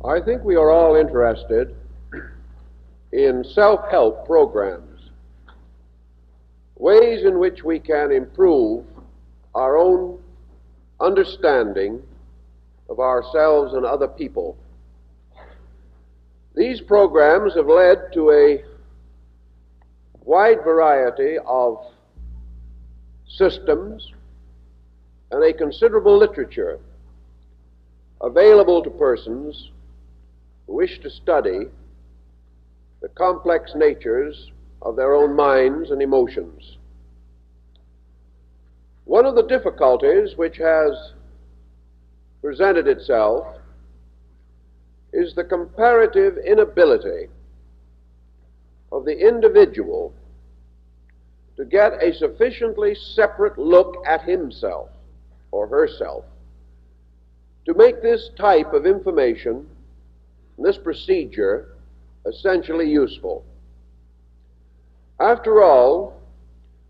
I think we are all interested in self-help programs, ways in which we can improve our own understanding of ourselves and other people. These programs have led to a wide variety of systems and a considerable literature available to persons who wish to study the complex natures of their own minds and emotions. One of the difficulties which has presented itself is the comparative inability of the individual to get a sufficiently separate look at himself or herself to make this type of information, this procedure, essentially useful. After all,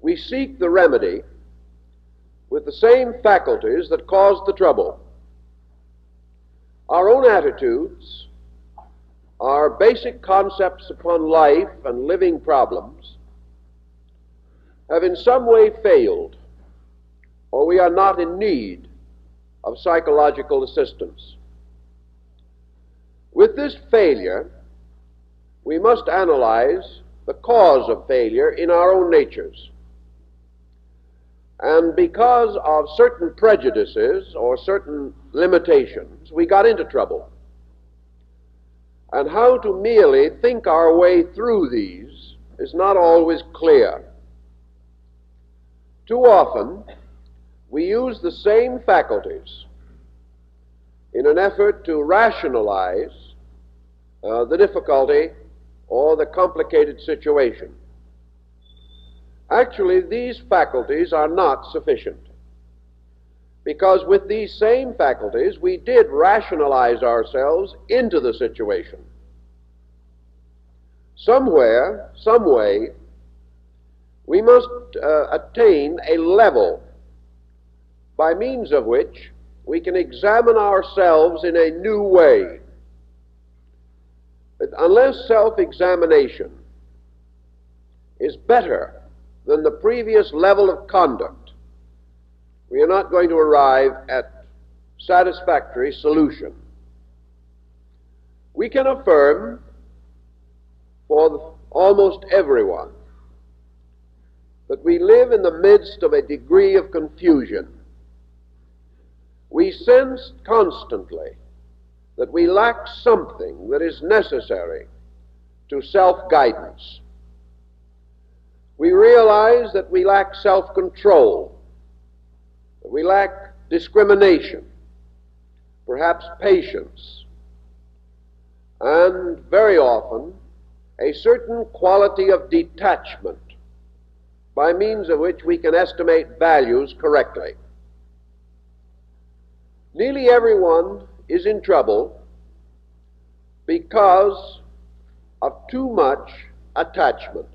we seek the remedy with the same faculties that caused the trouble. Our own attitudes, our basic concepts upon life and living problems have in some way failed, or we are not in need of psychological assistance. With this failure, we must analyze the cause of failure in our own natures. And because of certain prejudices or certain limitations, we got into trouble. And how to merely think our way through these is not always clear. Too often, we use the same faculties in an effort to rationalize the difficulty or the complicated situation. Actually, these faculties are not sufficient, because with these same faculties we did rationalize ourselves into the situation. Somewhere, some way, we must attain a level by means of which we can examine ourselves in a new way. But unless self-examination is better than the previous level of conduct, we are not going to arrive at satisfactory solution. We can affirm for almost everyone that we live in the midst of a degree of confusion. We sense constantly that we lack something that is necessary to self-guidance. We realize that we lack self-control, that we lack discrimination, perhaps patience, and very often a certain quality of detachment by means of which we can estimate values correctly. Nearly everyone is in trouble because of too much attachment.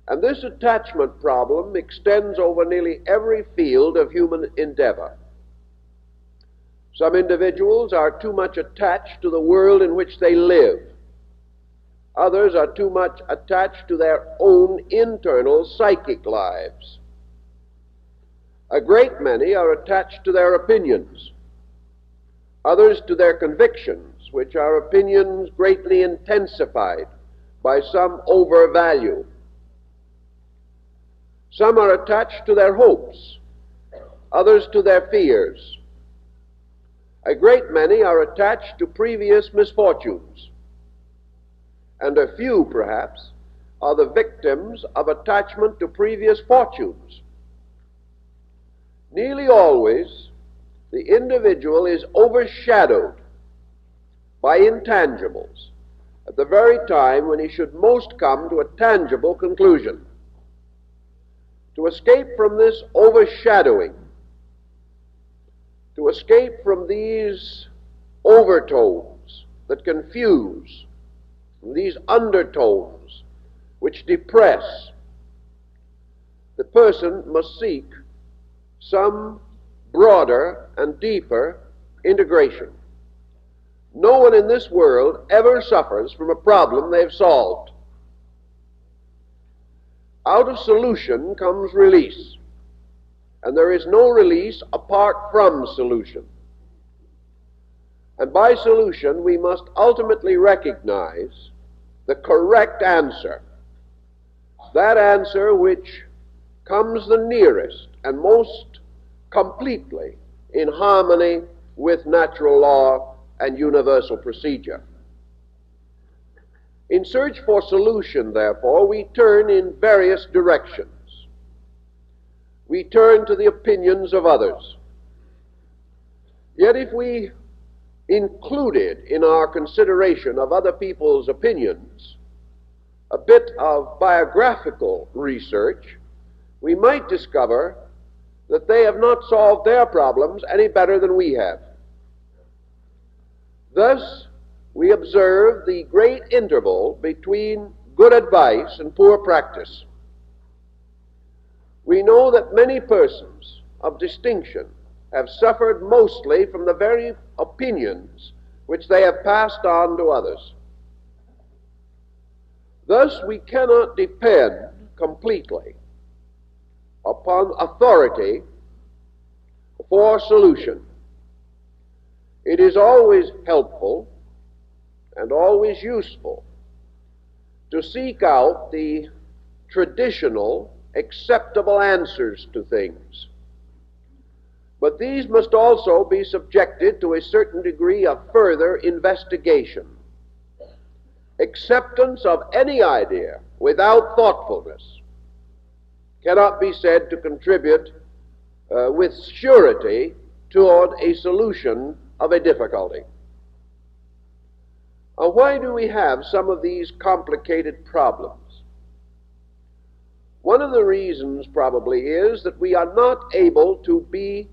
And this attachment problem extends over nearly every field of human endeavor. Some individuals are too much attached to the world in which they live. Others are too much attached to their own internal psychic lives. A great many are attached to their opinions, others to their convictions, which are opinions greatly intensified by some overvalue. Some are attached to their hopes, others to their fears. A great many are attached to previous misfortunes, and a few, perhaps, are the victims of attachment to previous fortunes. Nearly always, the individual is overshadowed by intangibles at the very time when he should most come to a tangible conclusion. To escape from this overshadowing, to escape from these overtones that confuse, these undertones which depress, the person must seek some broader and deeper integration. No one in this world ever suffers from a problem they've solved. Out of solution comes release, and there is no release apart from solution. And by solution, we must ultimately recognize the correct answer, that answer which comes the nearest and most completely in harmony with natural law and universal procedure. In search for solution, therefore, we turn in various directions. We turn to the opinions of others. Yet if we included in our consideration of other people's opinions a bit of biographical research, we might discover that they have not solved their problems any better than we have. Thus, we observe the great interval between good advice and poor practice. We know that many persons of distinction have suffered mostly from the very opinions which they have passed on to others. Thus, we cannot depend completely upon authority for solution. It is always helpful and always useful to seek out the traditional, acceptable answers to things. But these must also be subjected to a certain degree of further investigation. Acceptance of any idea without thoughtfulness cannot be said to contribute with surety toward a solution of a difficulty. Why do we have some of these complicated problems? One of the reasons probably is that we are not able to be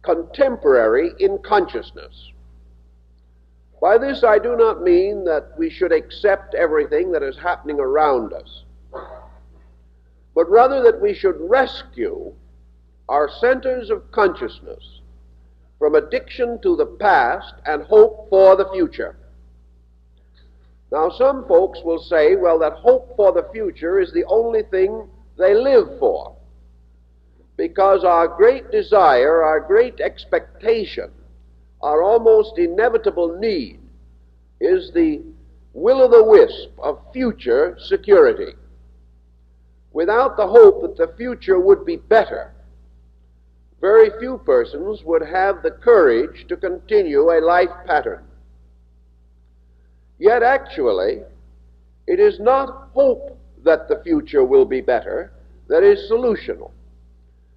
contemporary in consciousness. By this I do not mean that we should accept everything that is happening around us, but rather that we should rescue our centers of consciousness from addiction to the past and hope for the future. Now, some folks will say, well, that hope for the future is the only thing they live for, because our great desire, our great expectation, our almost inevitable need is the will-o'-the-wisp of future security. Without the hope that the future would be better, very few persons would have the courage to continue a life pattern. Yet actually, it is not hope that the future will be better that is solutional.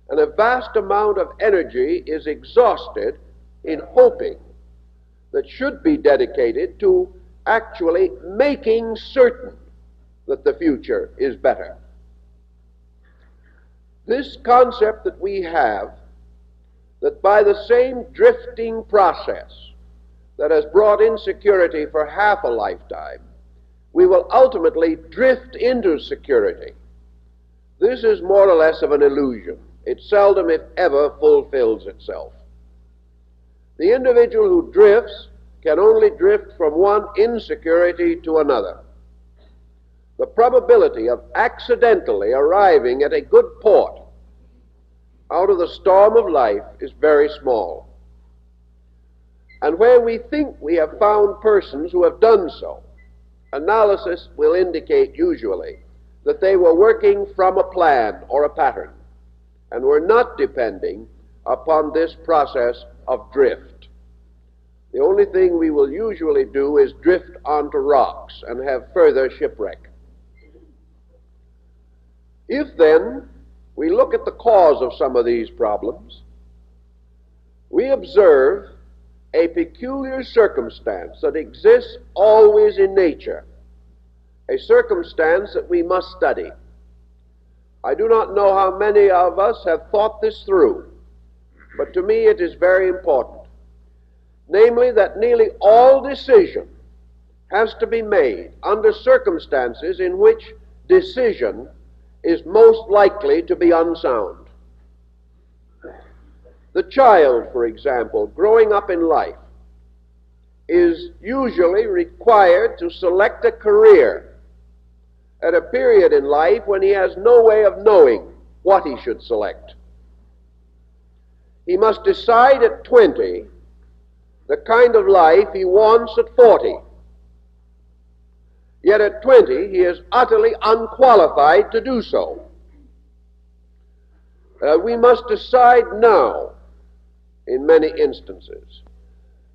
And a vast amount of energy is exhausted in hoping that should be dedicated to actually making certain that the future is better. This concept that we have, that by the same drifting process that has brought insecurity for half a lifetime, we will ultimately drift into security. This is more or less of an illusion. It seldom, if ever, fulfills itself. The individual who drifts can only drift from one insecurity to another. The probability of accidentally arriving at a good port out of the storm of life is very small. And where we think we have found persons who have done so, analysis will indicate usually that they were working from a plan or a pattern and were not depending upon this process of drift. The only thing we will usually do is drift onto rocks and have further shipwreck. If then we look at the cause of some of these problems, we observe a peculiar circumstance that exists always in nature, a circumstance that we must study. I do not know how many of us have thought this through, but to me it is very important. Namely, that nearly all decision has to be made under circumstances in which decision is most likely to be unsound. The child, for example, growing up in life, is usually required to select a career at a period in life when he has no way of knowing what he should select. He must decide at 20 the kind of life he wants at 40. Yet at 20 he is utterly unqualified to do so. We must decide now, in many instances,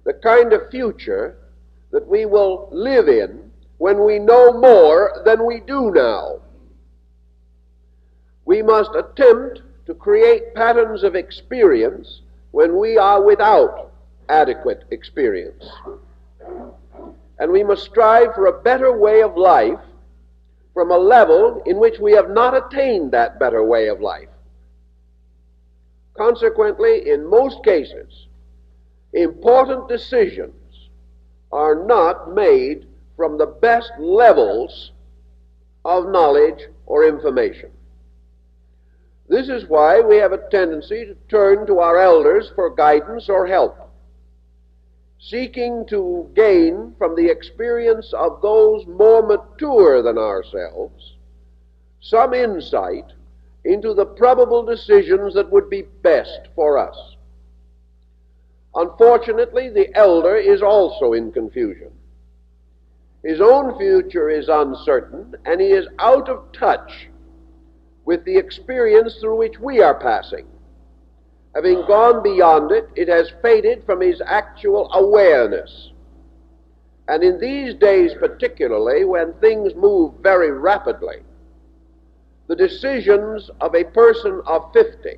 the kind of future that we will live in when we know more than we do now. We must attempt to create patterns of experience when we are without adequate experience. And we must strive for a better way of life from a level in which we have not attained that better way of life. Consequently, in most cases, important decisions are not made from the best levels of knowledge or information. This is why we have a tendency to turn to our elders for guidance or help, seeking to gain from the experience of those more mature than ourselves some insight into the probable decisions that would be best for us. Unfortunately, the elder is also in confusion. His own future is uncertain, and he is out of touch with the experience through which we are passing. Having gone beyond it, it has faded from his actual awareness. And in these days particularly, when things move very rapidly, the decisions of a person of 50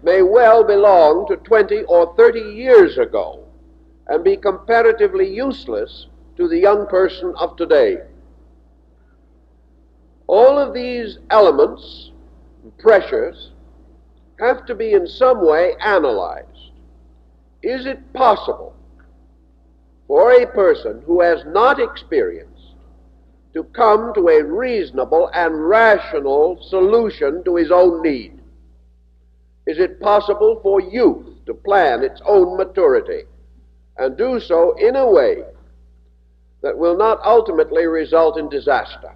may well belong to 20 or 30 years ago and be comparatively useless to the young person of today. All of these elements, pressures, have to be in some way analyzed. Is it possible for a person who has not experienced to come to a reasonable and rational solution to his own need? Is it possible for youth to plan its own maturity and do so in a way that will not ultimately result in disaster?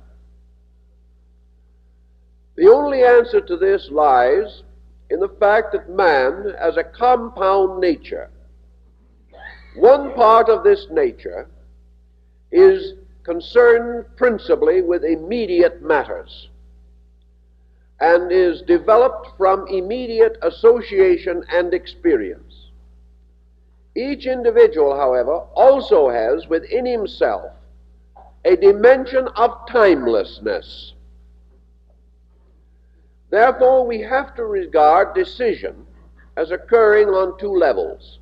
The only answer to this lies in the fact that man has a compound nature. One part of this nature is concerned principally with immediate matters and is developed from immediate association and experience. Each individual, however, also has within himself a dimension of timelessness. Therefore, we have to regard decision as occurring on two levels.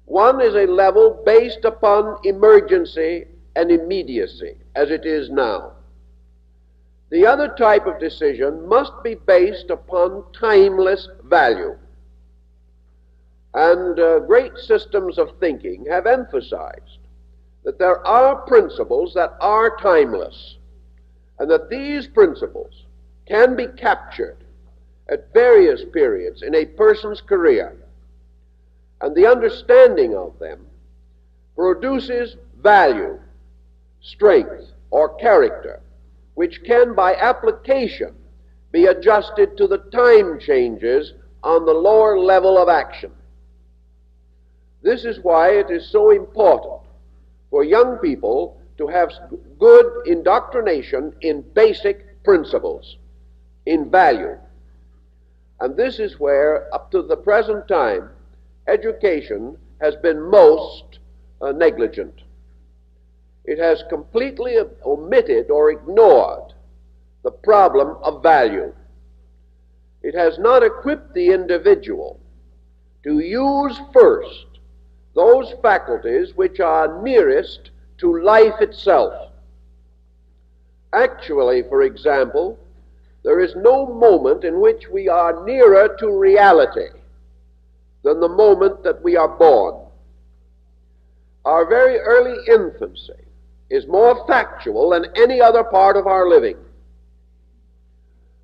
One is a level based upon emergency and immediacy, as it is now. The other type of decision must be based upon timeless value. And great systems of thinking have emphasized that there are principles that are timeless, and that these principles can be captured at various periods in a person's career, and the understanding of them produces value, strength, or character, which can by application be adjusted to the time changes on the lower level of action. This is why it is so important for young people to have good indoctrination in basic principles, in value. And this is where, up to the present time, education has been most negligent. It has completely omitted or ignored the problem of value. It has not equipped the individual to use first those faculties which are nearest to life itself. Actually, for example, there is no moment in which we are nearer to reality than the moment that we are born. Our very early infancy is more factual than any other part of our living.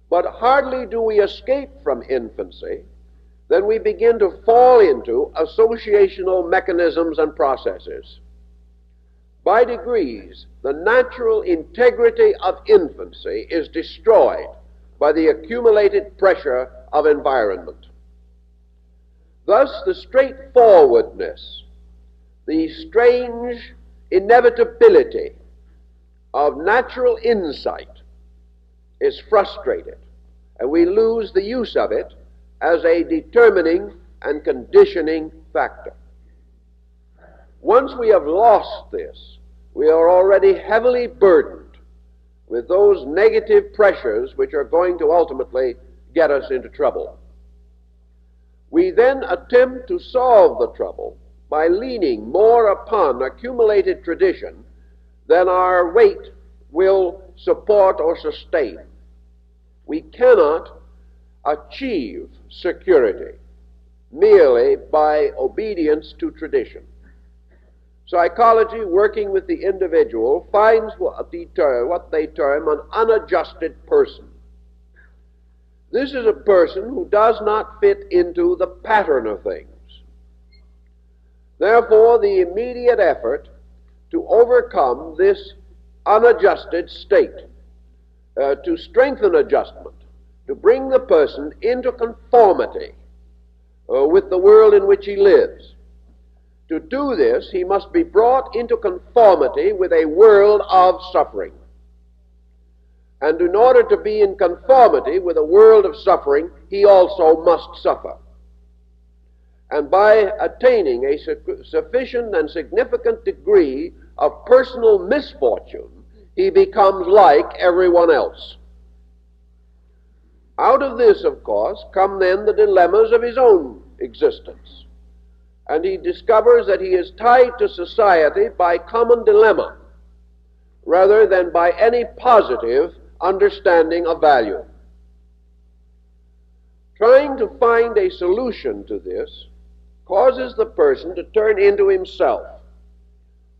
But hardly do we escape from infancy then we begin to fall into associational mechanisms and processes. By degrees, the natural integrity of infancy is destroyed by the accumulated pressure of environment. Thus, the straightforwardness, the strange inevitability of natural insight is frustrated, and we lose the use of it as a determining and conditioning factor. Once we have lost this, we are already heavily burdened with those negative pressures which are going to ultimately get us into trouble. We then attempt to solve the trouble by leaning more upon accumulated tradition than our weight will support or sustain. We cannot achieve security merely by obedience to tradition. Psychology, working with the individual, finds what they term an unadjusted person. This is a person who does not fit into the pattern of things. Therefore, the immediate effort to overcome this unadjusted state, to strengthen adjustment, to bring the person into conformity with the world in which he lives. To do this, he must be brought into conformity with a world of suffering. And in order to be in conformity with a world of suffering, he also must suffer. And by attaining a sufficient and significant degree of personal misfortune, he becomes like everyone else. Out of this, of course, come then the dilemmas of his own existence. And he discovers that he is tied to society by common dilemma, rather than by any positive understanding of value. Trying to find a solution to this causes the person to turn into himself.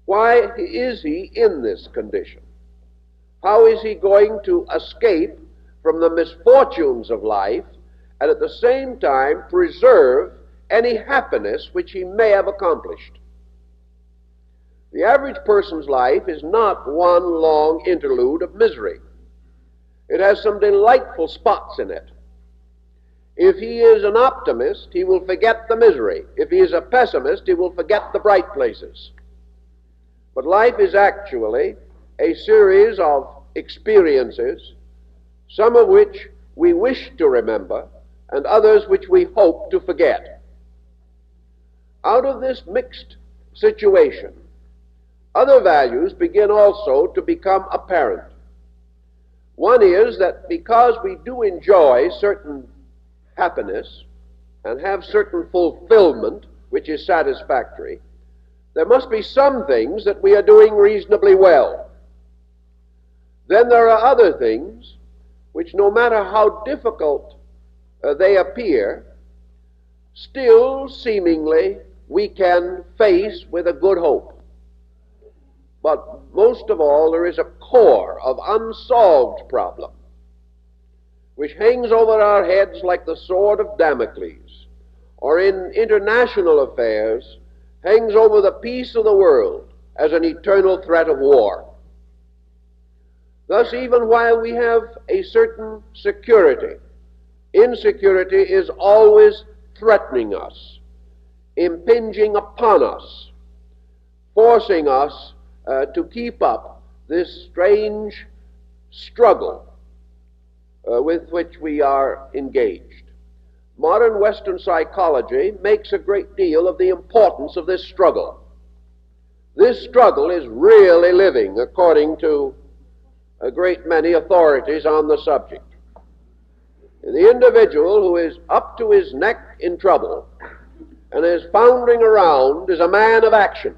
Why is he in this condition? How is he going to escape from the misfortunes of life and at the same time preserve any happiness which he may have accomplished? The average person's life is not one long interlude of misery. It has some delightful spots in it. If he is an optimist, he will forget the misery. If he is a pessimist, he will forget the bright places. But life is actually a series of experiences, some of which we wish to remember, and others which we hope to forget. Out of this mixed situation, other values begin also to become apparent. One is that because we do enjoy certain happiness and have certain fulfillment which is satisfactory, there must be some things that we are doing reasonably well. Then there are other things which, no matter how difficult they appear, still seemingly we can face with a good hope. But most of all, there is a core of unsolved problem which hangs over our heads like the sword of Damocles, or in international affairs hangs over the peace of the world as an eternal threat of war. Thus, even while we have a certain security, insecurity is always threatening us, impinging upon us, forcing us to keep up this strange struggle with which we are engaged. Modern Western psychology makes a great deal of the importance of this struggle. This struggle is really living, according to a great many authorities on the subject. The individual who is up to his neck in trouble and is floundering around is a man of action.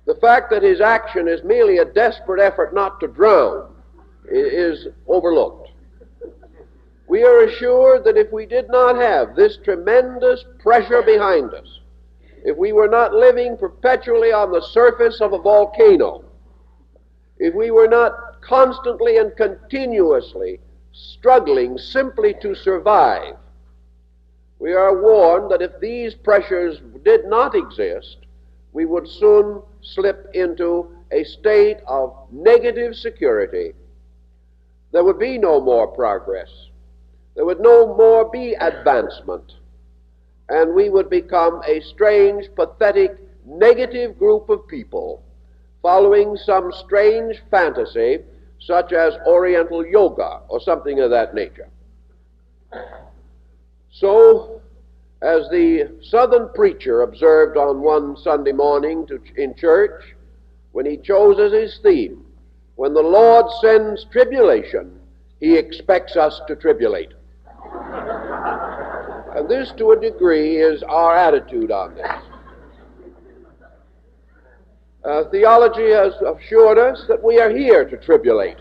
The fact that his action is merely a desperate effort not to drown is overlooked. We are assured that if we did not have this tremendous pressure behind us, if we were not living perpetually on the surface of a volcano, if we were not constantly and continuously struggling simply to survive, We are warned that if these pressures did not exist, we would soon slip into a state of negative security. There would be no more progress. There would no more be advancement. And we would become a strange, pathetic, negative group of people following some strange fantasy such as Oriental yoga or something of that nature. So, as the Southern preacher observed on one Sunday morning in church, when he chose as his theme, when the Lord sends tribulation, he expects us to tribulate. And this, to a degree, is our attitude on this. Theology has assured us that we are here to tribulate,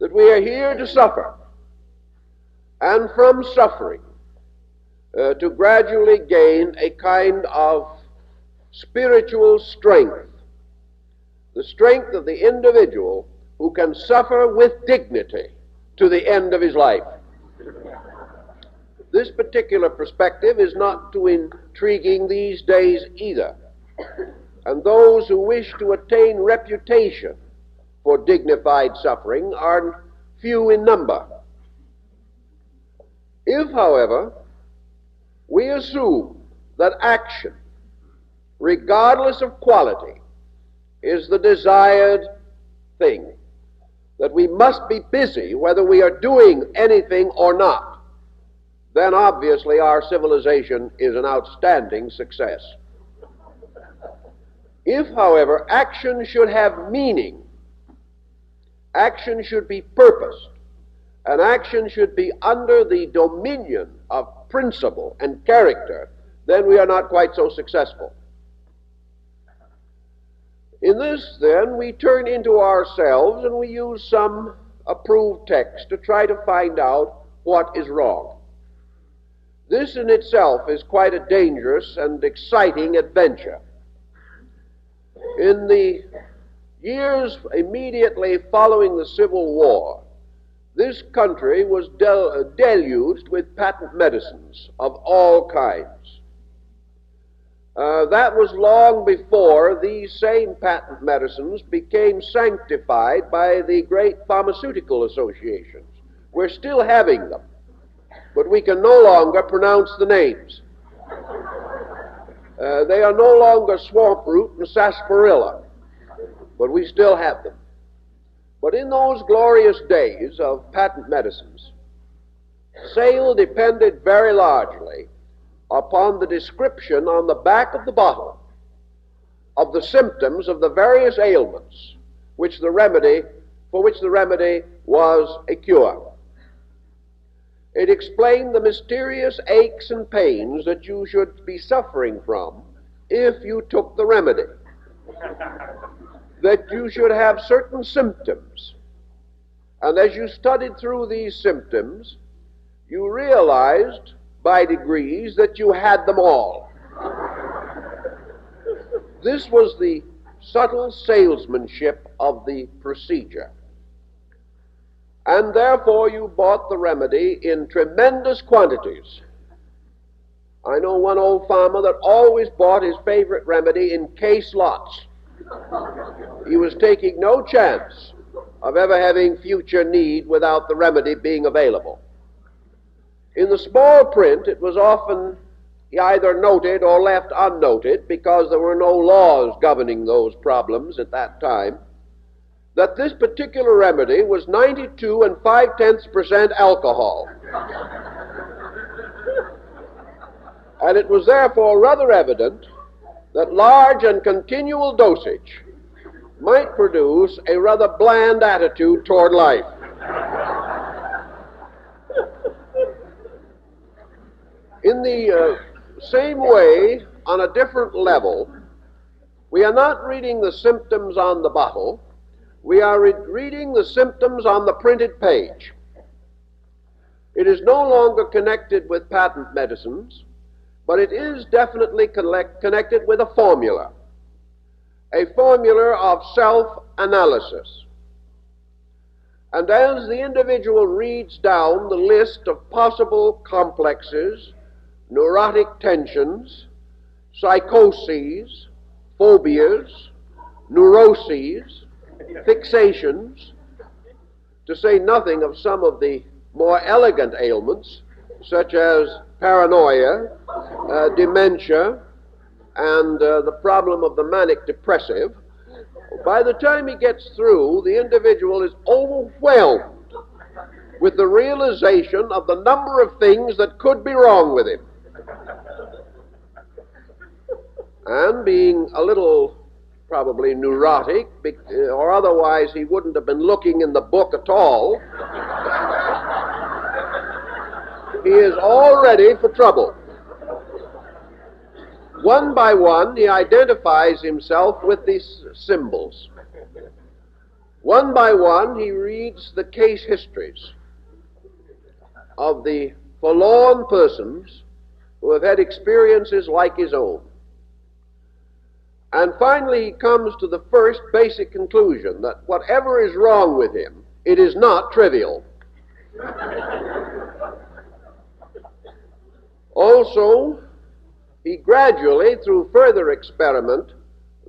that we are here to suffer, and from suffering to gradually gain a kind of spiritual strength, the strength of the individual who can suffer with dignity to the end of his life. This particular perspective is not too intriguing these days either, and those who wish to attain reputation for dignified suffering are few in number. If, however, we assume that action, regardless of quality, is the desired thing, that we must be busy whether we are doing anything or not, then obviously our civilization is an outstanding success. If, however, action should have meaning, action should be purposed, and action should be under the dominion of principle and character, then we are not quite so successful. In this, then, we turn into ourselves and we use some approved text to try to find out what is wrong. This in itself is quite a dangerous and exciting adventure. In the years immediately following the Civil War, this country was deluged with patent medicines of all kinds. That was long before these same patent medicines became sanctified by the great pharmaceutical associations. We're still having them, but we can no longer pronounce the names. They are no longer swamp root and sarsaparilla, but we still have them. But in those glorious days of patent medicines, sale depended very largely upon the description on the back of the bottle of the symptoms of the various ailments for which the remedy was a cure. It explained the mysterious aches and pains that you should be suffering from if you took the remedy. That you should have certain symptoms. And as you studied through these symptoms, you realized by degrees that you had them all. This was the subtle salesmanship of the procedure. And therefore you bought the remedy in tremendous quantities. I know one old farmer that always bought his favorite remedy in case lots. He was taking no chance of ever having future need without the remedy being available. In the small print, it was often either noted or left unnoted, because there were no laws governing those problems at that time, that this particular remedy was 92 5/10% alcohol. And it was therefore rather evident that large and continual dosage might produce a rather bland attitude toward life. In the same way, on a different level, we are not reading the symptoms on the bottle, we are reading the symptoms on the printed page. It is no longer connected with patent medicines, but it is definitely connected with a formula of self-analysis. And as the individual reads down the list of possible complexes, neurotic tensions, psychoses, phobias, neuroses, fixations, to say nothing of some of the more elegant ailments, such as paranoia, dementia, and the problem of the manic depressive, by the time he gets through, the individual is overwhelmed with the realization of the number of things that could be wrong with him. And being a little probably neurotic, or otherwise he wouldn't have been looking in the book at all, he is all ready for trouble. One by one, he identifies himself with these symbols. One by one, he reads the case histories of the forlorn persons who have had experiences like his own. And finally, he comes to the first basic conclusion that whatever is wrong with him, it is not trivial. Also, he gradually, through further experiment,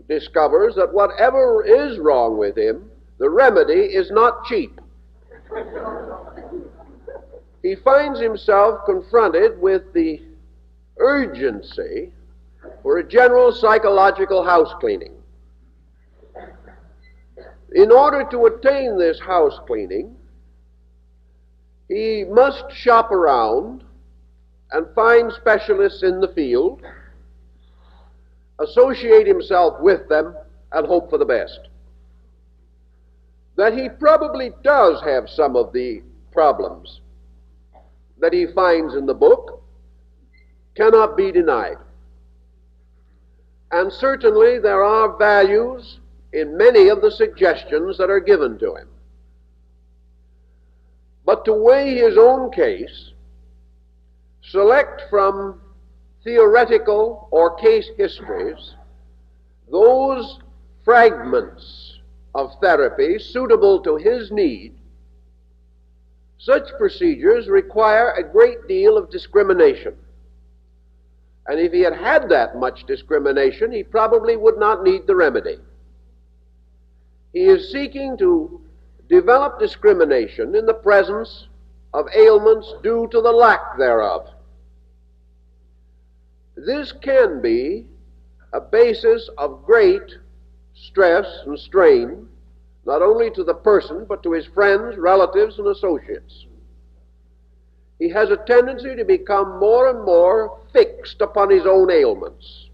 discovers that whatever is wrong with him, the remedy is not cheap. He finds himself confronted with the urgency for a general psychological house cleaning. In order to attain this house cleaning, he must shop around and find specialists in the field, associate himself with them, and hope for the best. That he probably does have some of the problems that he finds in the book cannot be denied. And certainly there are values in many of the suggestions that are given to him. But to weigh his own case, select from theoretical or case histories those fragments of therapy suitable to his need, such procedures require a great deal of discrimination. And if he had had that much discrimination, he probably would not need the remedy. He is seeking to develop discrimination in the presence of ailments due to the lack thereof. This can be a basis of great stress and strain, not only to the person, but to his friends, relatives, and associates. He has a tendency to become more and more fixed upon his own ailments.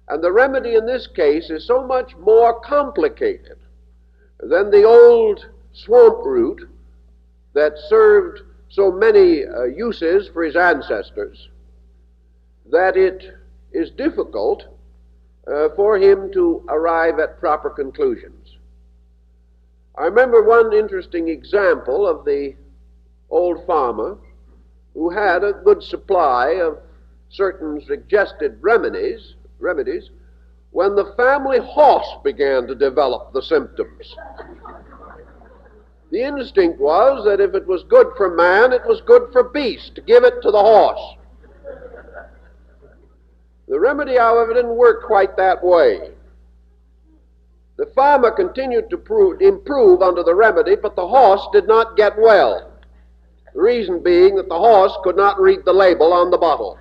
And the remedy in this case is so much more complicated than the old swamp root that served so many uses for his ancestors, that it is difficult for him to arrive at proper conclusions. I remember one interesting example of the old farmer who had a good supply of certain suggested remedies when the family horse began to develop the symptoms. The instinct was that if it was good for man, it was good for beast, to give it to the horse. The remedy, however, didn't work quite that way. The farmer continued to improve under the remedy, but the horse did not get well. The reason being that the horse could not read the label on the bottle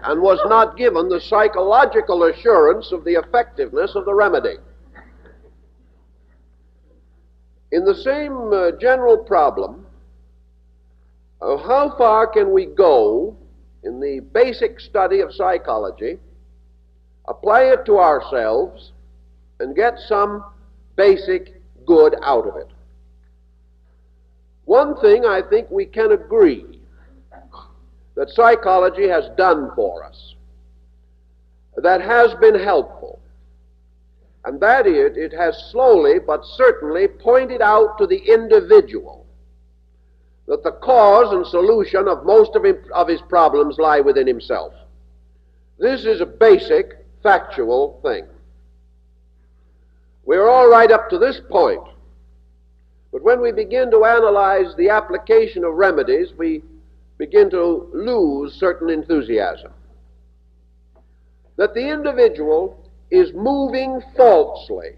and was not given the psychological assurance of the effectiveness of the remedy. In the same general problem of how far can we go in the basic study of psychology, apply it to ourselves, and get some basic good out of it. One thing I think we can agree that psychology has done for us that has been helpful, and that is, it has slowly but certainly pointed out to the individual that the cause and solution of most of his problems lie within himself. This is a basic, factual thing. We're all right up to this point. But when we begin to analyze the application of remedies, we begin to lose certain enthusiasm. That the individual is moving falsely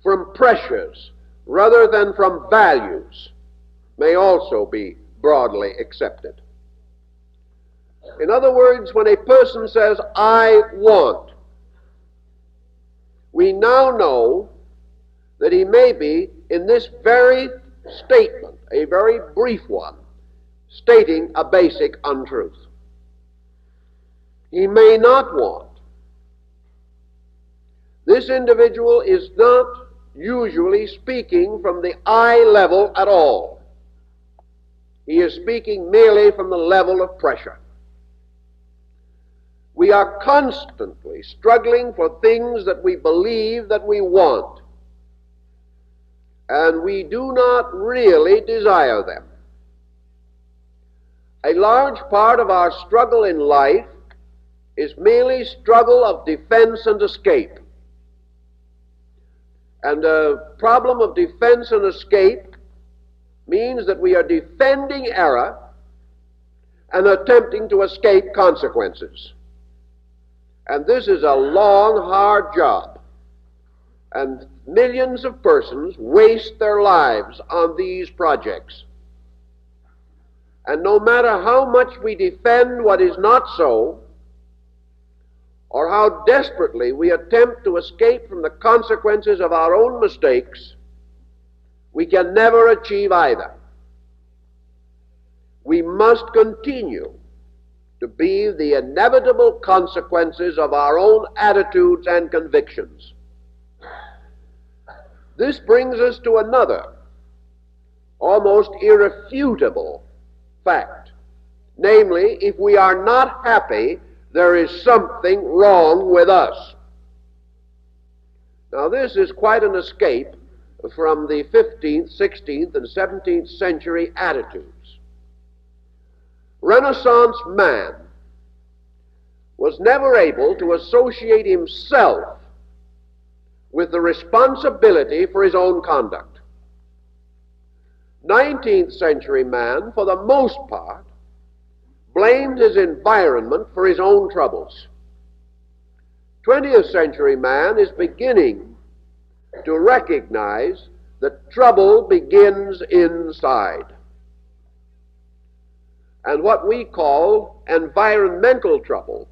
from pressures rather than from values may also be broadly accepted. In other words, when a person says, "I want," we now know that he may be, in this very statement, a very brief one, stating a basic untruth. He may not want. This individual is not usually speaking from the I level at all. He is speaking merely from the level of pressure. We are constantly struggling for things that we believe that we want, and we do not really desire them. A large part of our struggle in life is merely struggle of defense and escape. And the problem of defense and escape means that we are defending error and attempting to escape consequences. And this is a long, hard job. And millions of persons waste their lives on these projects. And no matter how much we defend what is not so, or how desperately we attempt to escape from the consequences of our own mistakes, we can never achieve either. We must continue to be the inevitable consequences of our own attitudes and convictions. This brings us to another, almost irrefutable fact. Namely, if we are not happy, there is something wrong with us. Now, this is quite an escape from the 15th, 16th, and 17th century attitudes. Renaissance man was never able to associate himself with the responsibility for his own conduct. 19th century man, for the most part, blamed his environment for his own troubles. 20th century man is beginning to recognize that trouble begins inside. And what we call environmental trouble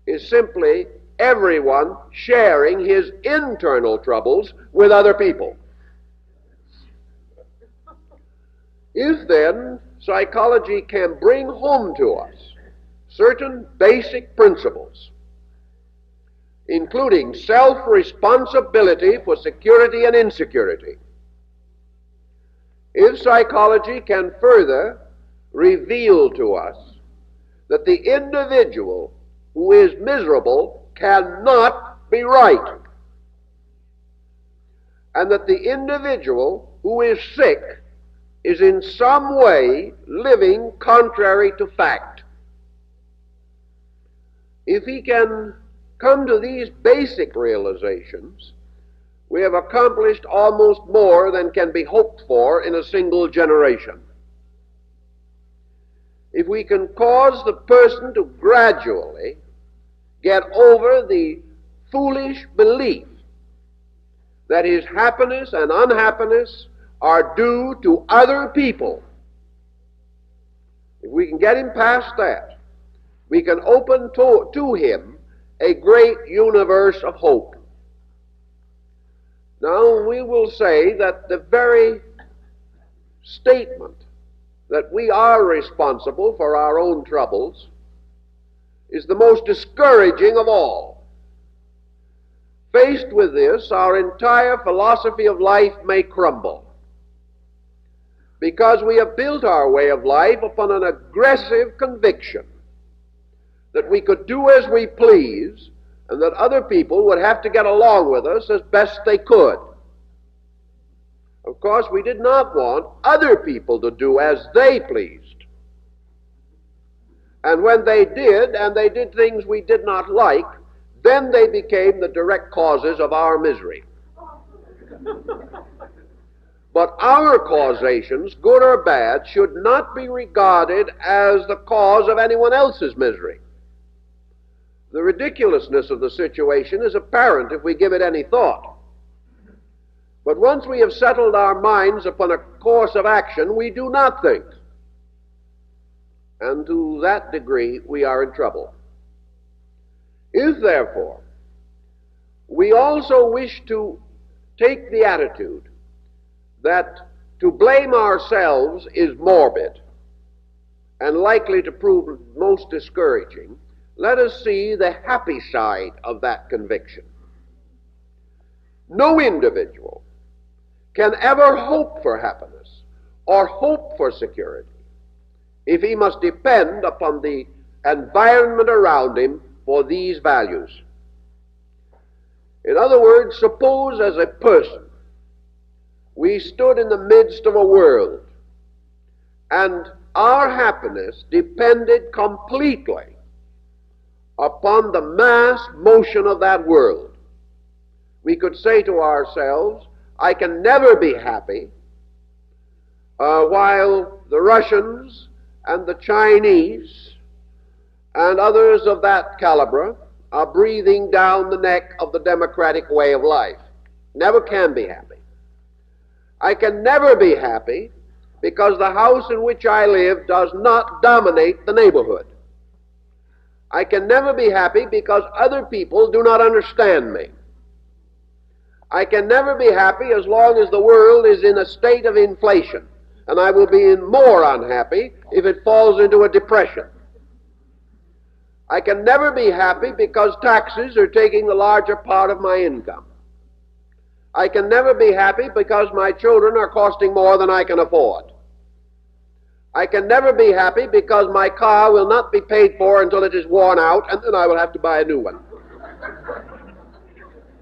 is simply everyone sharing his internal troubles with other people. If then psychology can bring home to us certain basic principles, including self-responsibility for security and insecurity, if psychology can further reveal to us that the individual who is miserable cannot be right, and that the individual who is sick is in some way living contrary to fact. If he can come to these basic realizations, we have accomplished almost more than can be hoped for in a single generation. If we can cause the person to gradually get over the foolish belief that his happiness and unhappiness are due to other people, if we can get him past that, we can open to him a great universe of hope. Now, we will say that the very statement that we are responsible for our own troubles is the most discouraging of all. Faced with this, our entire philosophy of life may crumble, because we have built our way of life upon an aggressive conviction that we could do as we please and that other people would have to get along with us as best they could. Of course, we did not want other people to do as they pleased. And when they did, and they did things we did not like, then they became the direct causes of our misery. But our causations, good or bad, should not be regarded as the cause of anyone else's misery. The ridiculousness of the situation is apparent if we give it any thought. But once we have settled our minds upon a course of action, we do not think. And to that degree, we are in trouble. If, therefore, we also wish to take the attitude that to blame ourselves is morbid and likely to prove most discouraging, let us see the happy side of that conviction. No individual can ever hope for happiness or hope for security if he must depend upon the environment around him for these values. In other words, suppose as a person we stood in the midst of a world and our happiness depended completely upon the mass motion of that world. We could say to ourselves, I can never be happy while the Russians and the Chinese and others of that caliber are breathing down the neck of the democratic way of life. Never can be happy. I can never be happy because the house in which I live does not dominate the neighborhood. I can never be happy because other people do not understand me. I can never be happy as long as the world is in a state of inflation, and I will be more unhappy if it falls into a depression. I can never be happy because taxes are taking the larger part of my income. I can never be happy because my children are costing more than I can afford. I can never be happy because my car will not be paid for until it is worn out, and then I will have to buy a new one.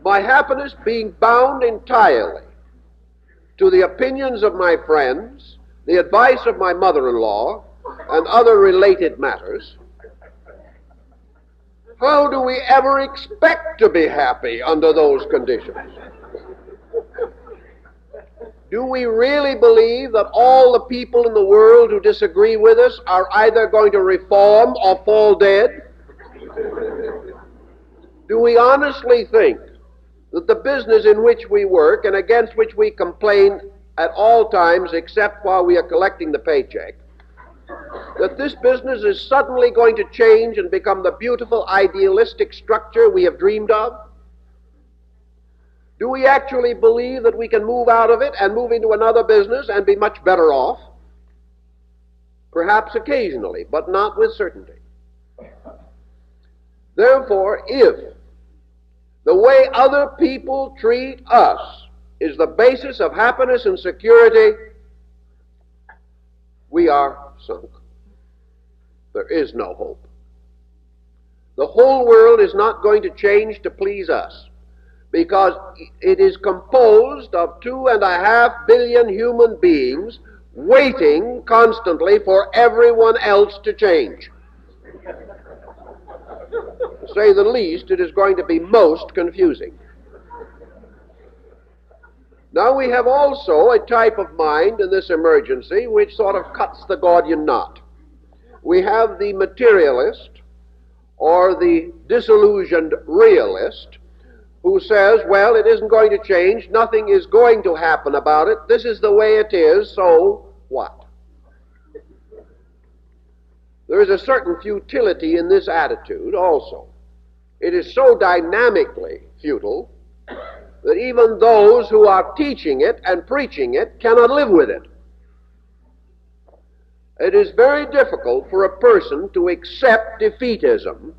My happiness being bound entirely to the opinions of my friends, the advice of my mother-in-law, and other related matters, how do we ever expect to be happy under those conditions? Do we really believe that all the people in the world who disagree with us are either going to reform or fall dead? Do we honestly think that the business in which we work and against which we complain at all times except while we are collecting the paycheck, that this business is suddenly going to change and become the beautiful idealistic structure we have dreamed of? Do we actually believe that we can move out of it and move into another business and be much better off? Perhaps occasionally, but not with certainty. Therefore, if the way other people treat us is the basis of happiness and security, we are sunk. There is no hope. The whole world is not going to change to please us, because it is composed of 2.5 billion human beings waiting constantly for everyone else to change. To say the least, it is going to be most confusing. Now we have also a type of mind in this emergency which sort of cuts the Gordian knot. We have the materialist or the disillusioned realist who says, well, it isn't going to change, nothing is going to happen about it, this is the way it is, so what? There is a certain futility in this attitude also. It is so dynamically futile that even those who are teaching it and preaching it cannot live with it. It is very difficult for a person to accept defeatism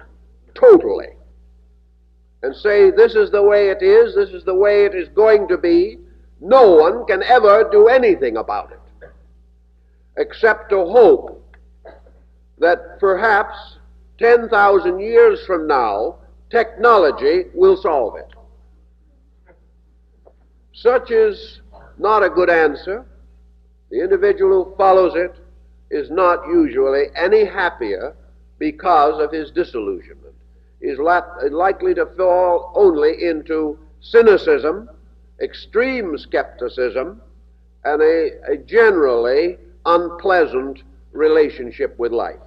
totally and say, this is the way it is, this is the way it is going to be. No one can ever do anything about it, except to hope that perhaps 10,000 years from now, technology will solve it. Such is not a good answer. The individual who follows it is not usually any happier because of his disillusionment. He is likely to fall only into cynicism, extreme skepticism, and a generally unpleasant relationship with life.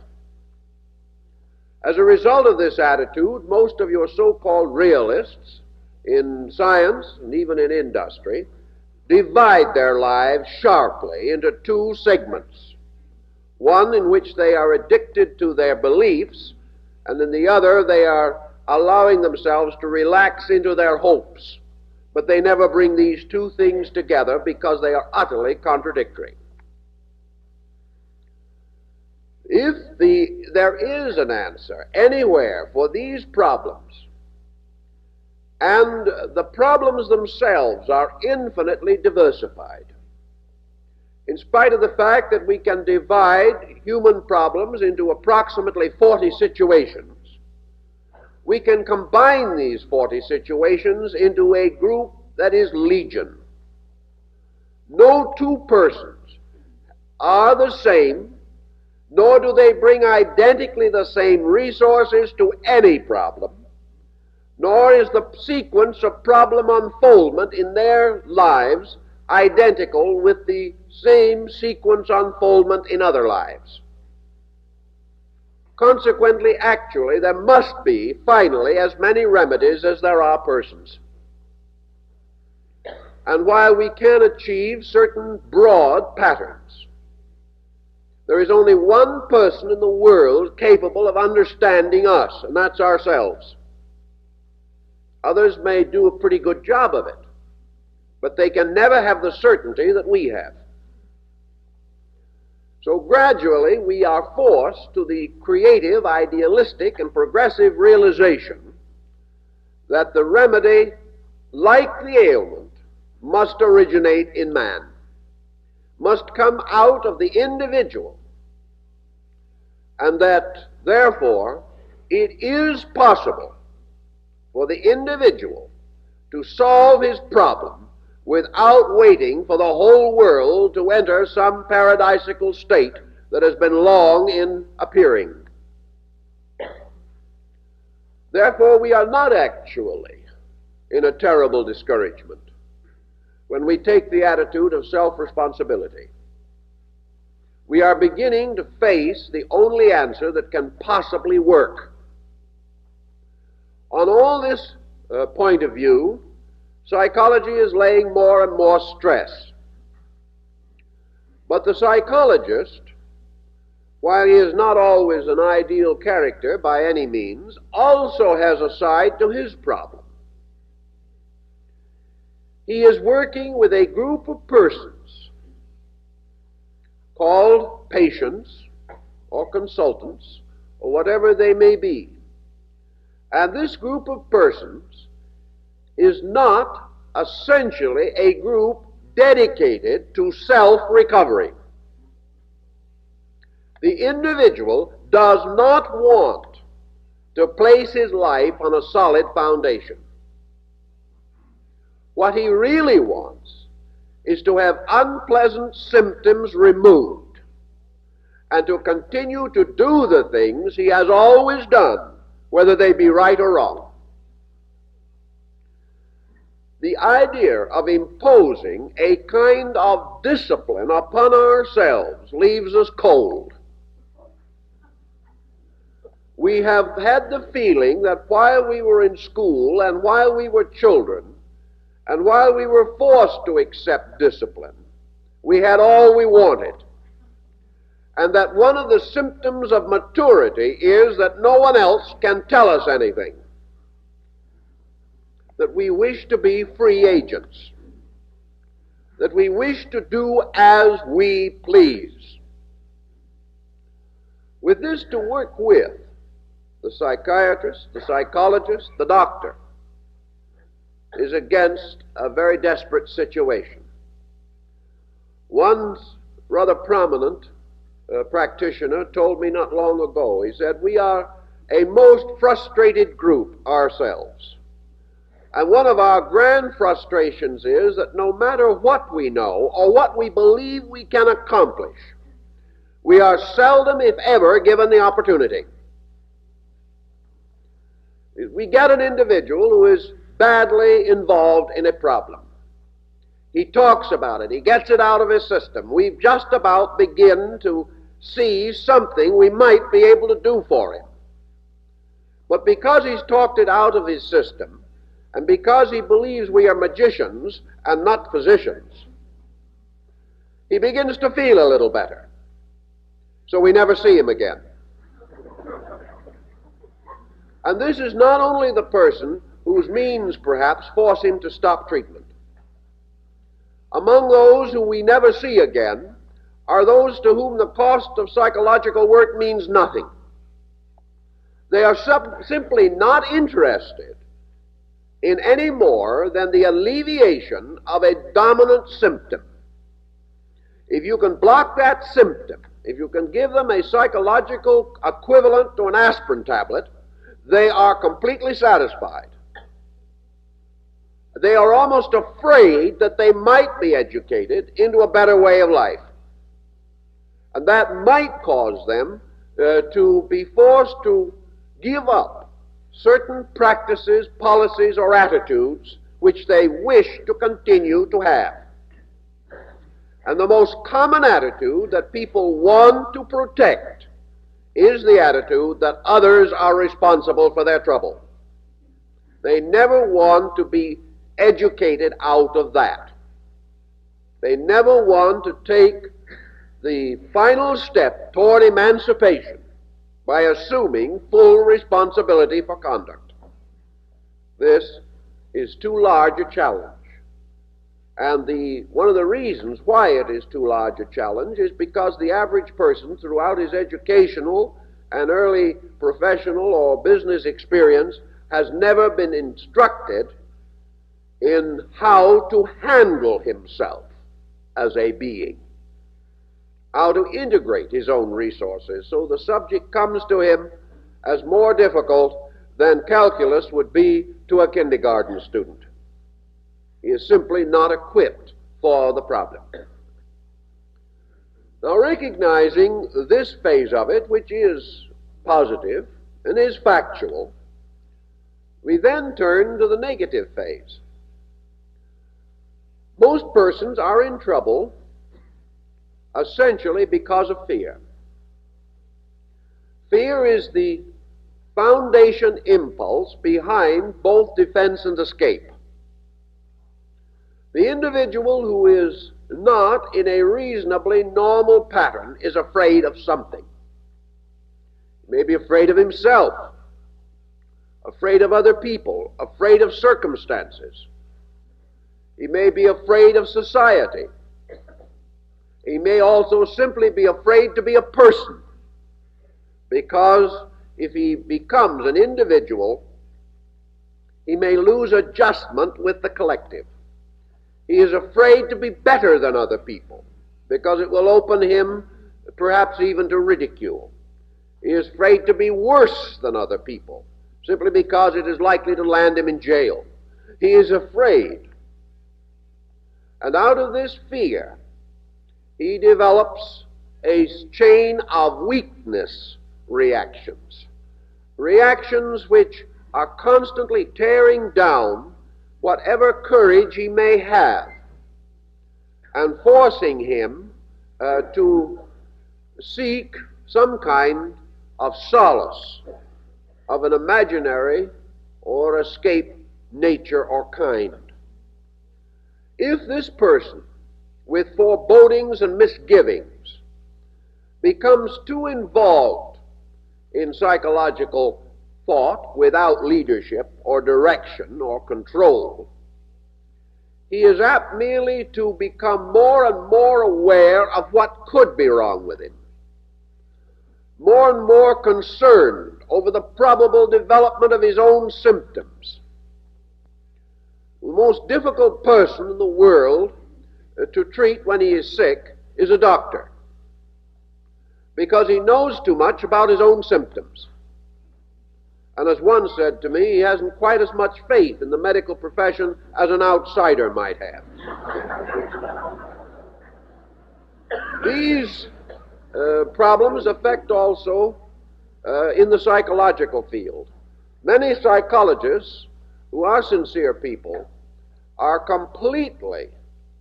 As a result of this attitude, most of your so-called realists in science and even in industry divide their lives sharply into two segments. One in which they are addicted to their beliefs, and in the other they are allowing themselves to relax into their hopes. But they never bring these two things together because they are utterly contradictory. If there is an answer anywhere for these problems, and the problems themselves are infinitely diversified, in spite of the fact that we can divide human problems into approximately 40 situations, we can combine these 40 situations into a group that is legion. No two persons are the same, nor do they bring identically the same resources to any problem, nor is the sequence of problem unfoldment in their lives identical with the same sequence unfoldment in other lives. Consequently, actually, there must be, finally, as many remedies as there are persons. And while we can achieve certain broad patterns, there is only one person in the world capable of understanding us, and that's ourselves. Others may do a pretty good job of it, but they can never have the certainty that we have. So gradually we are forced to the creative, idealistic, and progressive realization that the remedy, like the ailment, must originate in man, must come out of the individual, and that therefore it is possible for the individual to solve his problem without waiting for the whole world to enter some paradisical state that has been long in appearing. Therefore, we are not actually in a terrible discouragement when we take the attitude of self-responsibility. We are beginning to face the only answer that can possibly work. On all this point of view, psychology is laying more and more stress. But the psychologist, while he is not always an ideal character by any means, also has a side to his problem. He is working with a group of persons called patients or consultants or whatever they may be. And this group of persons is not essentially a group dedicated to self-recovery. The individual does not want to place his life on a solid foundation. What he really wants is to have unpleasant symptoms removed and to continue to do the things he has always done, whether they be right or wrong. The idea of imposing a kind of discipline upon ourselves leaves us cold. We have had the feeling that while we were in school and while we were children and while we were forced to accept discipline, we had all we wanted. And that one of the symptoms of maturity is that no one else can tell us anything. That we wish to be free agents. That we wish to do as we please. With this to work with, the psychiatrist, the psychologist, the doctor is against a very desperate situation. One rather prominent practitioner told me not long ago, he said, we are a most frustrated group ourselves. And one of our grand frustrations is that no matter what we know or what we believe we can accomplish, we are seldom, if ever, given the opportunity. We get an individual who is badly involved in a problem. He talks about it. He gets it out of his system. We've just about begin to see something we might be able to do for him. But because he's talked it out of his system, and because he believes we are magicians and not physicians, he begins to feel a little better. So we never see him again. And this is not only the person whose means perhaps force him to stop treatment. Among those who we never see again are those to whom the cost of psychological work means nothing. They are simply not interested in any more than the alleviation of a dominant symptom. If you can block that symptom, if you can give them a psychological equivalent to an aspirin tablet, they are completely satisfied. They are almost afraid that they might be educated into a better way of life. And that might cause them to be forced to give up certain practices, policies, or attitudes which they wish to continue to have. And the most common attitude that people want to protect is the attitude that others are responsible for their trouble. They never want to be educated out of that. They never want to take the final step toward emancipation by assuming full responsibility for conduct. This is too large a challenge. And one of the reasons why it is too large a challenge is because the average person, throughout his educational and early professional or business experience, has never been instructed in how to handle himself as a being, how to integrate his own resources. So the subject comes to him as more difficult than calculus would be to a kindergarten student. He is simply not equipped for the problem. Now, recognizing this phase of it, which is positive and is factual, we then turn to the negative phase. Most persons are in trouble essentially because of fear. Fear is the foundation impulse behind both defense and escape. The individual who is not in a reasonably normal pattern is afraid of something. He may be afraid of himself, afraid of other people, afraid of circumstances. He may be afraid of society. He may also simply be afraid to be a person, because if he becomes an individual, he may lose adjustment with the collective. He is afraid to be better than other people, because it will open him perhaps even to ridicule. He is afraid to be worse than other people, simply because it is likely to land him in jail. He is afraid. And out of this fear, he develops a chain of weakness reactions. Reactions which are constantly tearing down whatever courage he may have, and forcing him to seek some kind of solace of an imaginary or escape nature or kind. If this person, with forebodings and misgivings, becomes too involved in psychological thought without leadership or direction or control, he is apt merely to become more and more aware of what could be wrong with him, more and more concerned over the probable development of his own symptoms. The most difficult person in the world to treat when he is sick is a doctor, because he knows too much about his own symptoms. And as one said to me, he hasn't quite as much faith in the medical profession as an outsider might have. These problems affect also in the psychological field. Many psychologists who are sincere people are completely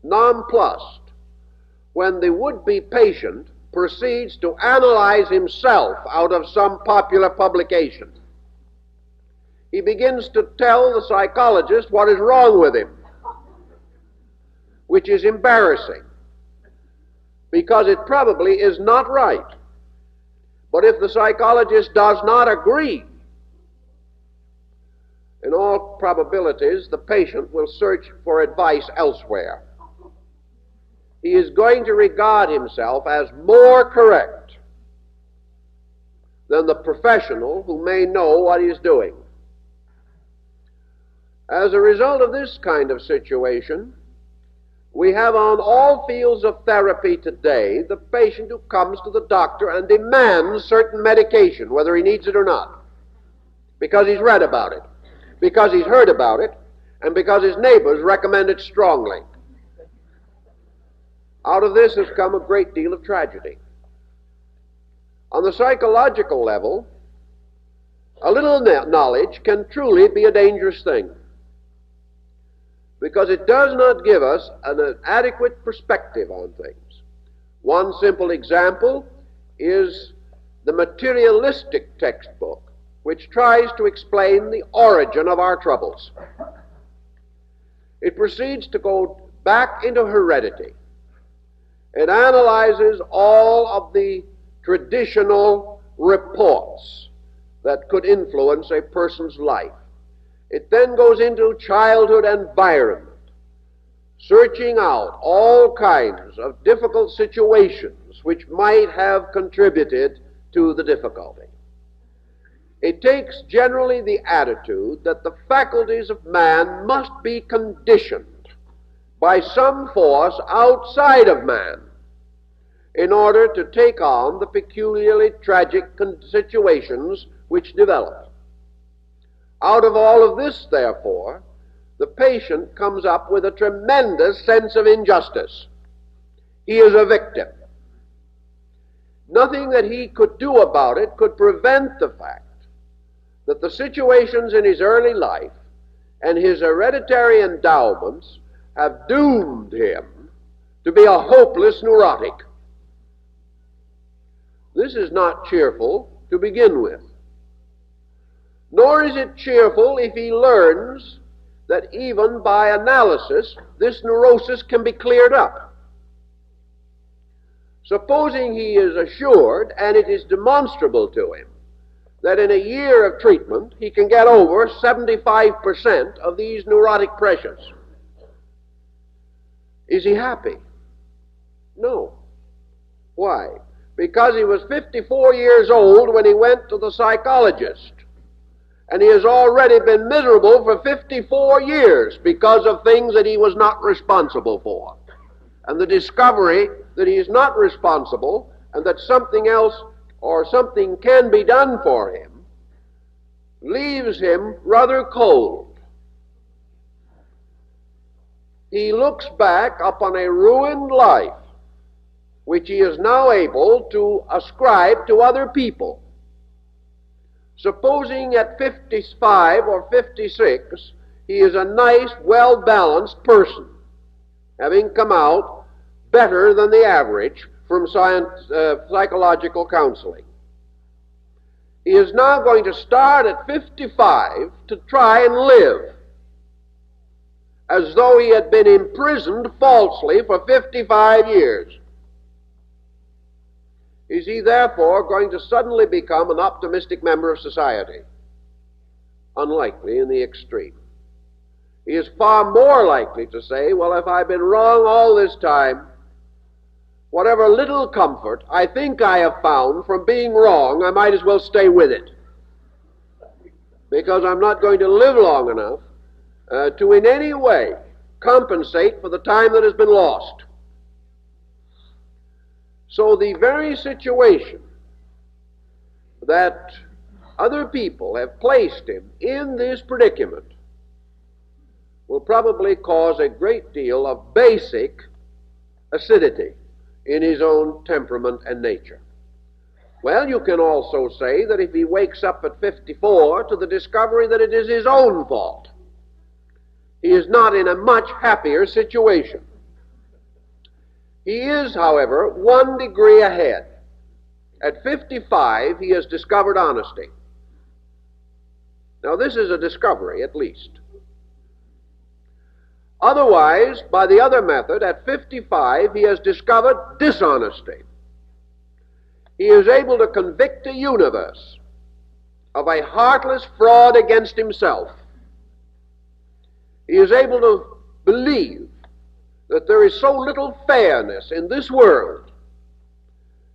nonplussed when the would-be patient proceeds to analyze himself out of some popular publication. He begins to tell the psychologist what is wrong with him, which is embarrassing, because it probably is not right. But if the psychologist does not agree, in all probabilities, the patient will search for advice elsewhere. He is going to regard himself as more correct than the professional who may know what he is doing. As a result of this kind of situation, we have on all fields of therapy today the patient who comes to the doctor and demands certain medication, whether he needs it or not, because he's read about it, because he's heard about it, and because his neighbors recommend it strongly. Out of this has come a great deal of tragedy. On the psychological level, a little knowledge can truly be a dangerous thing, because it does not give us an adequate perspective on things. One simple example is the materialistic textbook, which tries to explain the origin of our troubles. It proceeds to go back into heredity. It analyzes all of the traditional reports that could influence a person's life. It then goes into childhood environment, searching out all kinds of difficult situations which might have contributed to the difficulty. It takes generally the attitude that the faculties of man must be conditioned by some force outside of man in order to take on the peculiarly tragic situations which develop. Out of all of this, therefore, the patient comes up with a tremendous sense of injustice. He is a victim. Nothing that he could do about it could prevent the fact that the situations in his early life and his hereditary endowments have doomed him to be a hopeless neurotic. This is not cheerful to begin with. Nor is it cheerful if he learns that even by analysis, this neurosis can be cleared up. Supposing he is assured, and it is demonstrable to him, that in a year of treatment he can get over 75% of these neurotic pressures. Is he happy? No. Why? Because he was 54 years old when he went to the psychologist. And he has already been miserable for 54 years because of things that he was not responsible for. And the discovery that he is not responsible and that something else or something can be done for him leaves him rather cold. He looks back upon a ruined life which he is now able to ascribe to other people. Supposing at 55 or 56 he is a nice, well-balanced person, having come out better than the average from psychological counseling. He is now going to start at 55 to try and live as though he had been imprisoned falsely for 55 years. Is he therefore going to suddenly become an optimistic member of society? Unlikely in the extreme. He is far more likely to say, well, if I've been wrong all this time, whatever little comfort I think I have found from being wrong, I might as well stay with it, because I'm not going to live long enough to in any way compensate for the time that has been lost. So the very situation that other people have placed him in this predicament will probably cause a great deal of basic acidity in his own temperament and nature. Well, you can also say that if he wakes up at 54 to the discovery that it is his own fault, he is not in a much happier situation. He is, however, 1 degree ahead. At 55, he has discovered honesty. Now, this is a discovery, at least. Otherwise, by the other method, at 55, he has discovered dishonesty. He is able to convict a universe of a heartless fraud against himself. He is able to believe that there is so little fairness in this world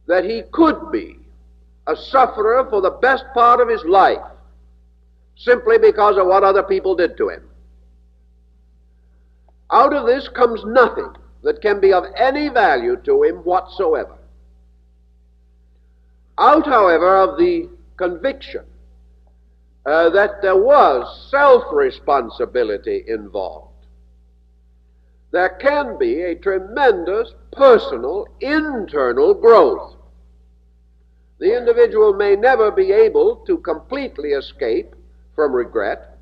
that he could be a sufferer for the best part of his life simply because of what other people did to him. Out of this comes nothing that can be of any value to him whatsoever. Out, however, of the conviction that there was self-responsibility involved, there can be a tremendous personal, internal growth. The individual may never be able to completely escape from regret,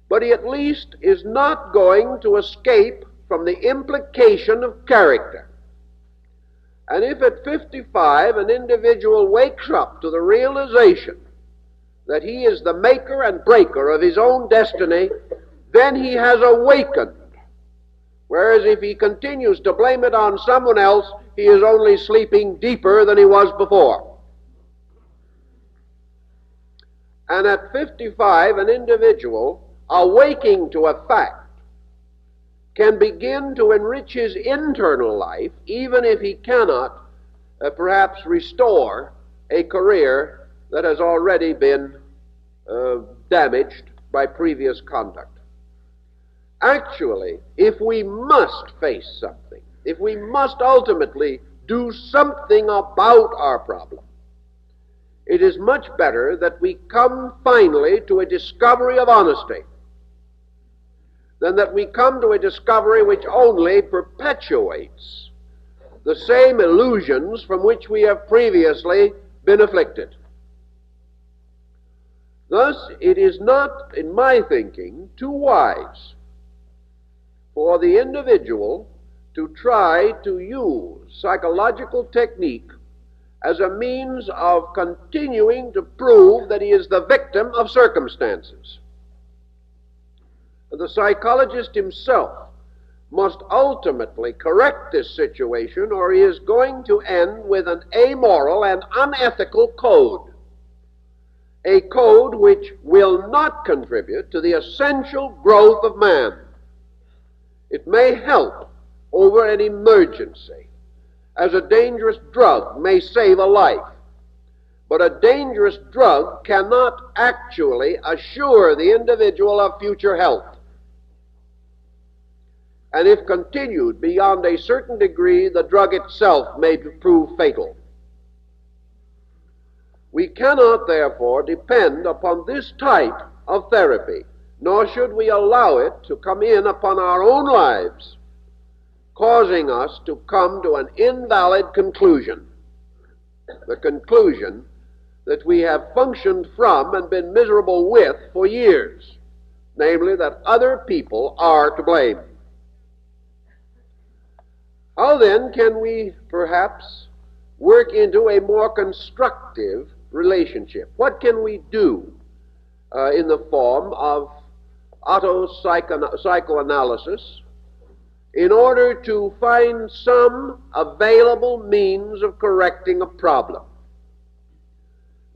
but he at least is not going to escape from the implication of character. And if at 55 an individual wakes up to the realization that he is the maker and breaker of his own destiny, then he has awakened. Whereas if he continues to blame it on someone else, he is only sleeping deeper than he was before. And at 55, an individual awaking to a fact can begin to enrich his internal life, even if he cannot perhaps restore a career that has already been damaged by previous conduct. Actually, if we must face something, if we must ultimately do something about our problem, it is much better that we come finally to a discovery of honesty than that we come to a discovery which only perpetuates the same illusions from which we have previously been afflicted. Thus, it is not, in my thinking, too wise for the individual to try to use psychological technique as a means of continuing to prove that he is the victim of circumstances. The psychologist himself must ultimately correct this situation, or he is going to end with an amoral and unethical code. A code which will not contribute to the essential growth of man. It may help over an emergency, as a dangerous drug may save a life. But a dangerous drug cannot actually assure the individual of future health. And if continued beyond a certain degree, the drug itself may prove fatal. We cannot, therefore, depend upon this type of therapy, nor should we allow it to come in upon our own lives, causing us to come to an invalid conclusion, the conclusion that we have functioned from and been miserable with for years, namely that other people are to blame. How then can we perhaps work into a more constructive relationship? What can we do in the form of psychoanalysis in order to find some available means of correcting a problem?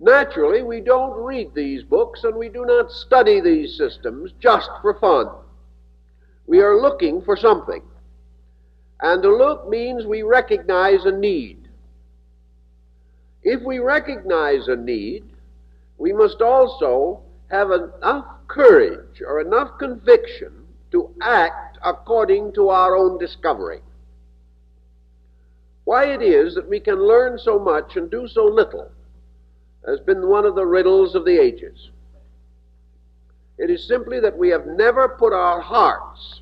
Naturally, we don't read these books and we do not study these systems just for fun. We are looking for something. And to look means we recognize a need. If we recognize a need, we must also have enough courage or enough conviction to act according to our own discovery. Why it is that we can learn so much and do so little has been one of the riddles of the ages. It is simply that we have never put our hearts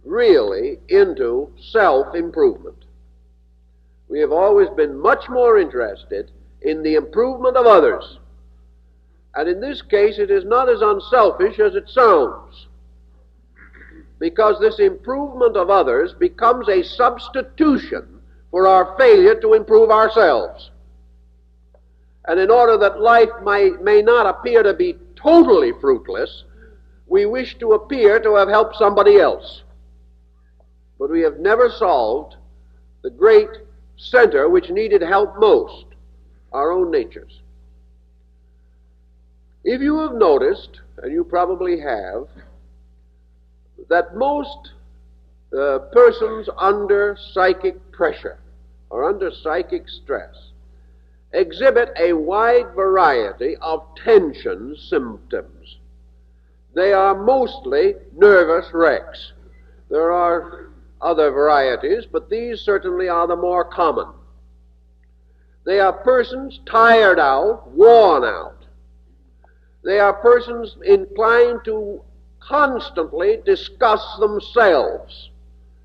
really into self-improvement. We have always been much more interested in the improvement of others. And in this case, it is not as unselfish as it sounds. because this improvement of others becomes a substitution for our failure to improve ourselves. And in order that life may not appear to be totally fruitless, we wish to appear to have helped somebody else. But we have never solved the great center which needed help most, our own natures. If you have noticed, and you probably have, that most persons under psychic pressure or under psychic stress exhibit a wide variety of tension symptoms. They are mostly nervous wrecks. There are other varieties, but these certainly are the more common. They are persons tired out, worn out. They are persons inclined to constantly discuss themselves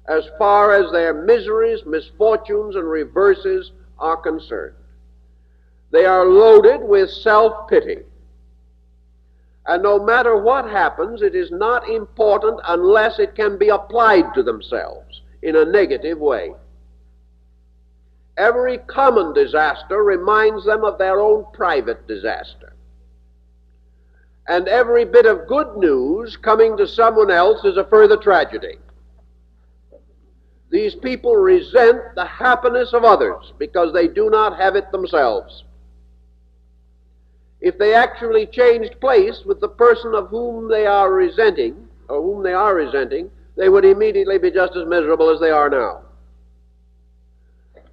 as far as their miseries, misfortunes, and reverses are concerned. They are loaded with self-pity. And no matter what happens, it is not important unless it can be applied to themselves in a negative way. Every common disaster reminds them of their own private disaster. And every bit of good news coming to someone else is a further tragedy. These people resent the happiness of others because they do not have it themselves. If they actually changed place with the person of whom they are resenting, they would immediately be just as miserable as they are now.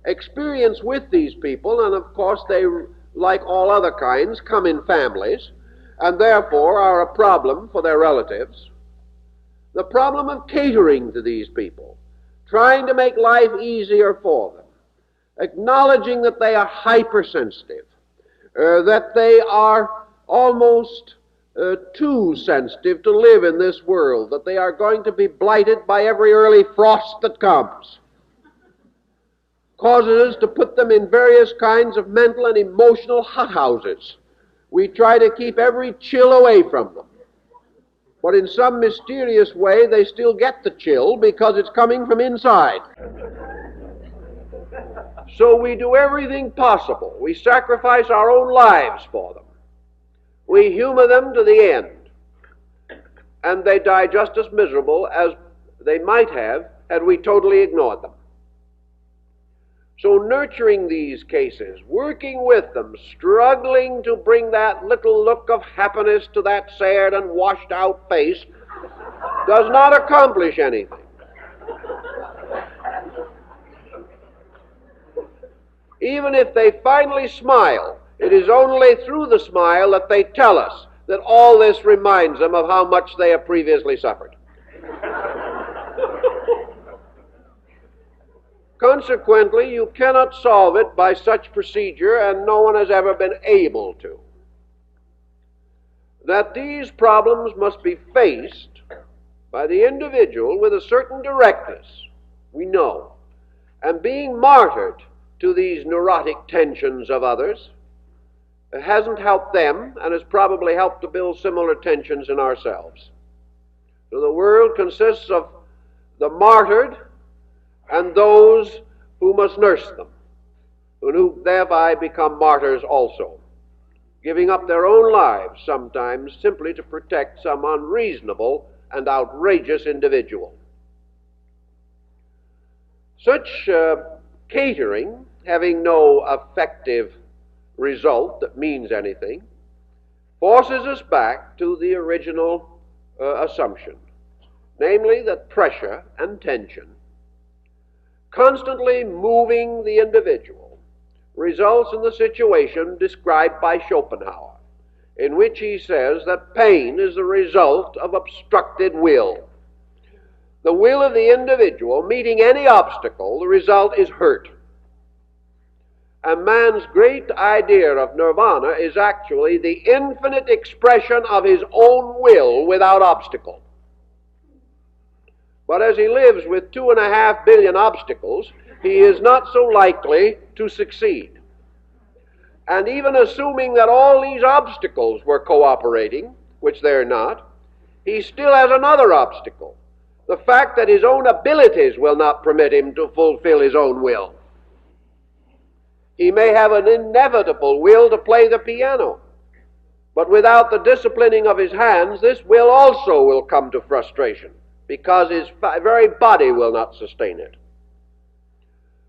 Experience with these people, and of course they, like all other kinds, come in families, and therefore are a problem for their relatives. The problem of catering to these people, trying to make life easier for them, acknowledging that they are hypersensitive, that they are almost too sensitive to live in this world, that they are going to be blighted by every early frost that comes, causes us to put them in various kinds of mental and emotional hothouses. We try to keep every chill away from them. But in some mysterious way, they still get the chill because it's coming from inside. So we do everything possible. We sacrifice our own lives for them. We humor them to the end. And they die just as miserable as they might have had we totally ignored them. So nurturing these cases, working with them, struggling to bring that little look of happiness to that sad and washed out face does not accomplish anything. Even if they finally smile, it is only through the smile that they tell us that all this reminds them of how much they have previously suffered. Consequently, you cannot solve it by such procedure, and no one has ever been able to. That these problems must be faced by the individual with a certain directness, we know, and being martyred to these neurotic tensions of others hasn't helped them and has probably helped to build similar tensions in ourselves. So the world consists of the martyred and those who must nurse them, and who thereby become martyrs also, giving up their own lives sometimes simply to protect some unreasonable and outrageous individual. Such catering, having no effective result that means anything, forces us back to the original assumption, namely that pressure and tension, constantly moving the individual, results in the situation described by Schopenhauer, in which he says that pain is the result of obstructed will. The will of the individual meeting any obstacle, the result is hurt. And man's great idea of nirvana is actually the infinite expression of his own will without obstacle. But as he lives with 2.5 billion obstacles, he is not so likely to succeed. And even assuming that all these obstacles were cooperating, which they're not, he still has another obstacle, The fact that his own abilities will not permit him to fulfill his own will. He may have an inevitable will to play the piano, but without the disciplining of his hands, this will also will come to frustration, because his very body will not sustain it.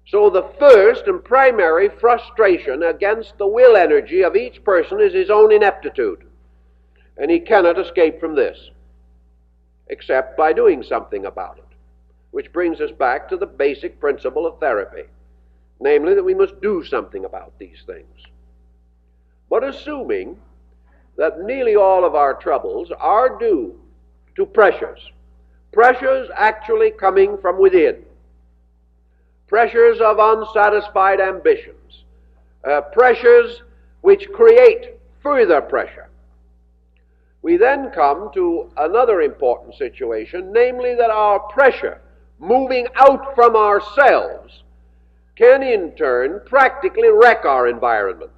So the first and primary frustration against the will energy of each person is his own ineptitude. And he cannot escape from this, except by doing something about it. Which brings us back to the basic principle of therapy, namely that we must do something about these things. But assuming that nearly all of our troubles are due to pressures actually coming from within, pressures of unsatisfied ambitions, pressures which create further pressure, we then come to another important situation, namely that our pressure moving out from ourselves can in turn practically wreck our environment.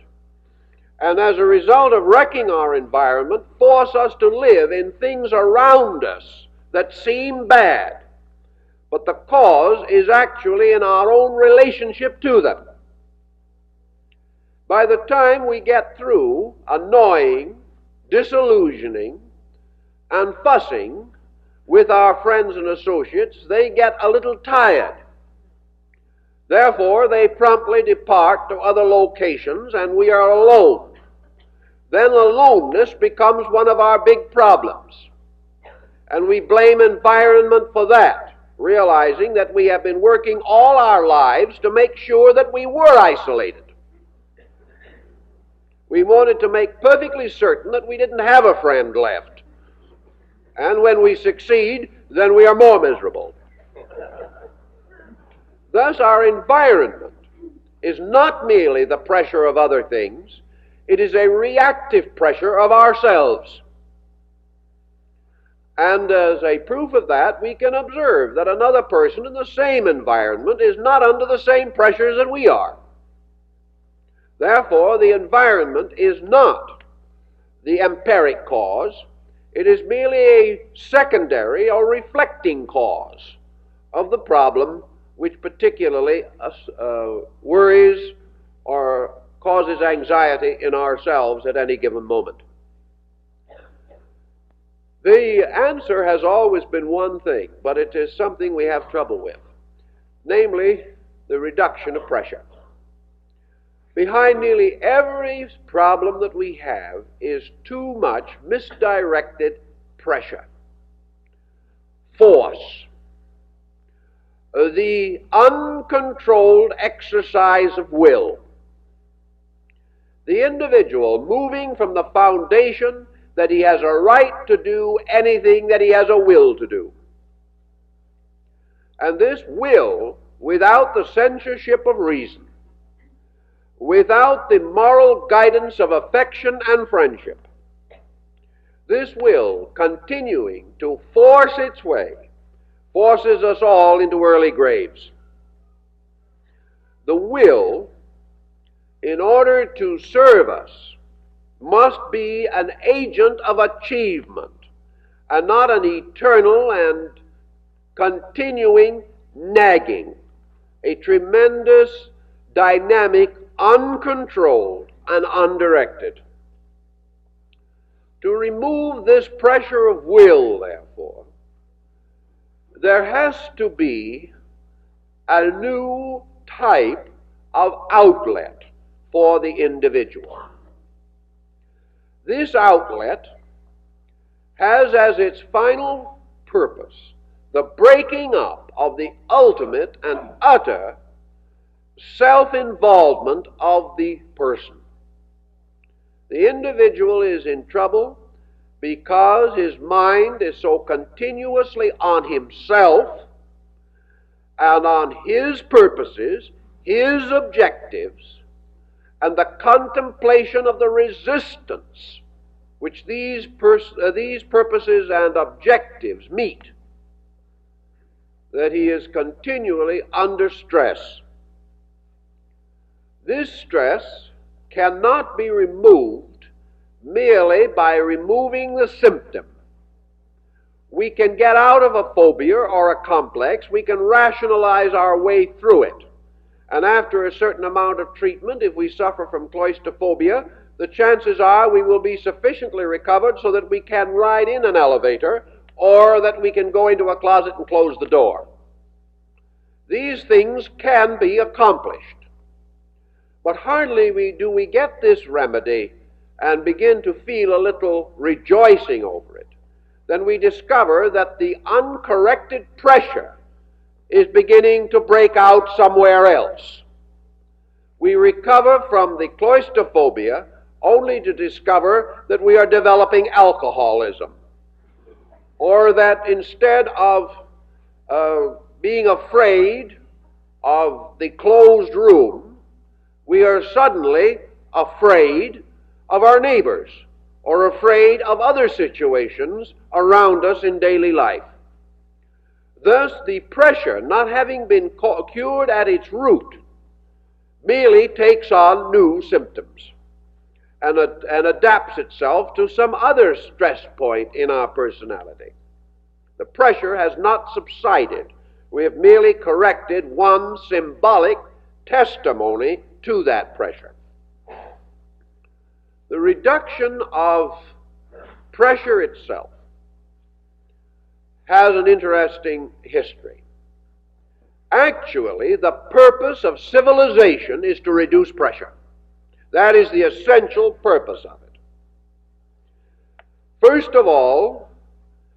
And as a result of wrecking our environment, force us to live in things around us that seem bad, but the cause is actually in our own relationship to them. By the time we get through annoying, disillusioning, and fussing with our friends and associates, they get a little tired. Therefore, they promptly depart to other locations, and we are alone. Then aloneness becomes one of our big problems, and we blame environment for that, realizing that we have been working all our lives to make sure that we were isolated. We wanted to make perfectly certain that we didn't have a friend left. And when we succeed, then we are more miserable. Thus, our environment is not merely the pressure of other things, it is a reactive pressure of ourselves. And as a proof of that, we can observe that another person in the same environment is not under the same pressures that we are. Therefore, the environment is not the empiric cause. It is merely a secondary or reflecting cause of the problem which particularly worries or causes anxiety in ourselves at any given moment. The answer has always been one thing, but it is something we have trouble with, namely the reduction of pressure. Behind nearly every problem that we have is too much misdirected pressure, force, the uncontrolled exercise of will. The individual moving from the foundation that he has a right to do anything that he has a will to do. And this will, without the censorship of reason, without the moral guidance of affection and friendship, this will, continuing to force its way, forces us all into early graves. The will, in order to serve us, must be an agent of achievement and not an eternal and continuing nagging, a tremendous, dynamic, uncontrolled, and undirected. To remove this pressure of will, therefore, there has to be a new type of outlet for the individual. This outlet has as its final purpose the breaking up of the ultimate and utter self-involvement of the person. The individual is in trouble because his mind is so continuously on himself and on his purposes, his objectives, and the contemplation of the resistance which these purposes and objectives meet, that he is continually under stress. This stress cannot be removed merely by removing the symptom. we can get out of a phobia or a complex, we can rationalize our way through it. And after a certain amount of treatment, if we suffer from claustrophobia, the chances are we will be sufficiently recovered so that we can ride in an elevator or that we can go into a closet and close the door. These things can be accomplished. But hardly do we get this remedy and begin to feel a little rejoicing over it. Then we discover that the uncorrected pressure is beginning to break out somewhere else. We recover from the claustrophobia only to discover that we are developing alcoholism, or that instead of being afraid of the closed room, we are suddenly afraid of our neighbors or afraid of other situations around us in daily life. Thus, the pressure, not having been cured at its root, merely takes on new symptoms and adapts itself to some other stress point in our personality. The pressure has not subsided. We have merely corrected one symbolic testimony to that pressure. The reduction of pressure itself has an interesting history. Actually, the purpose of civilization is to reduce pressure. That is the essential purpose of it. First of all,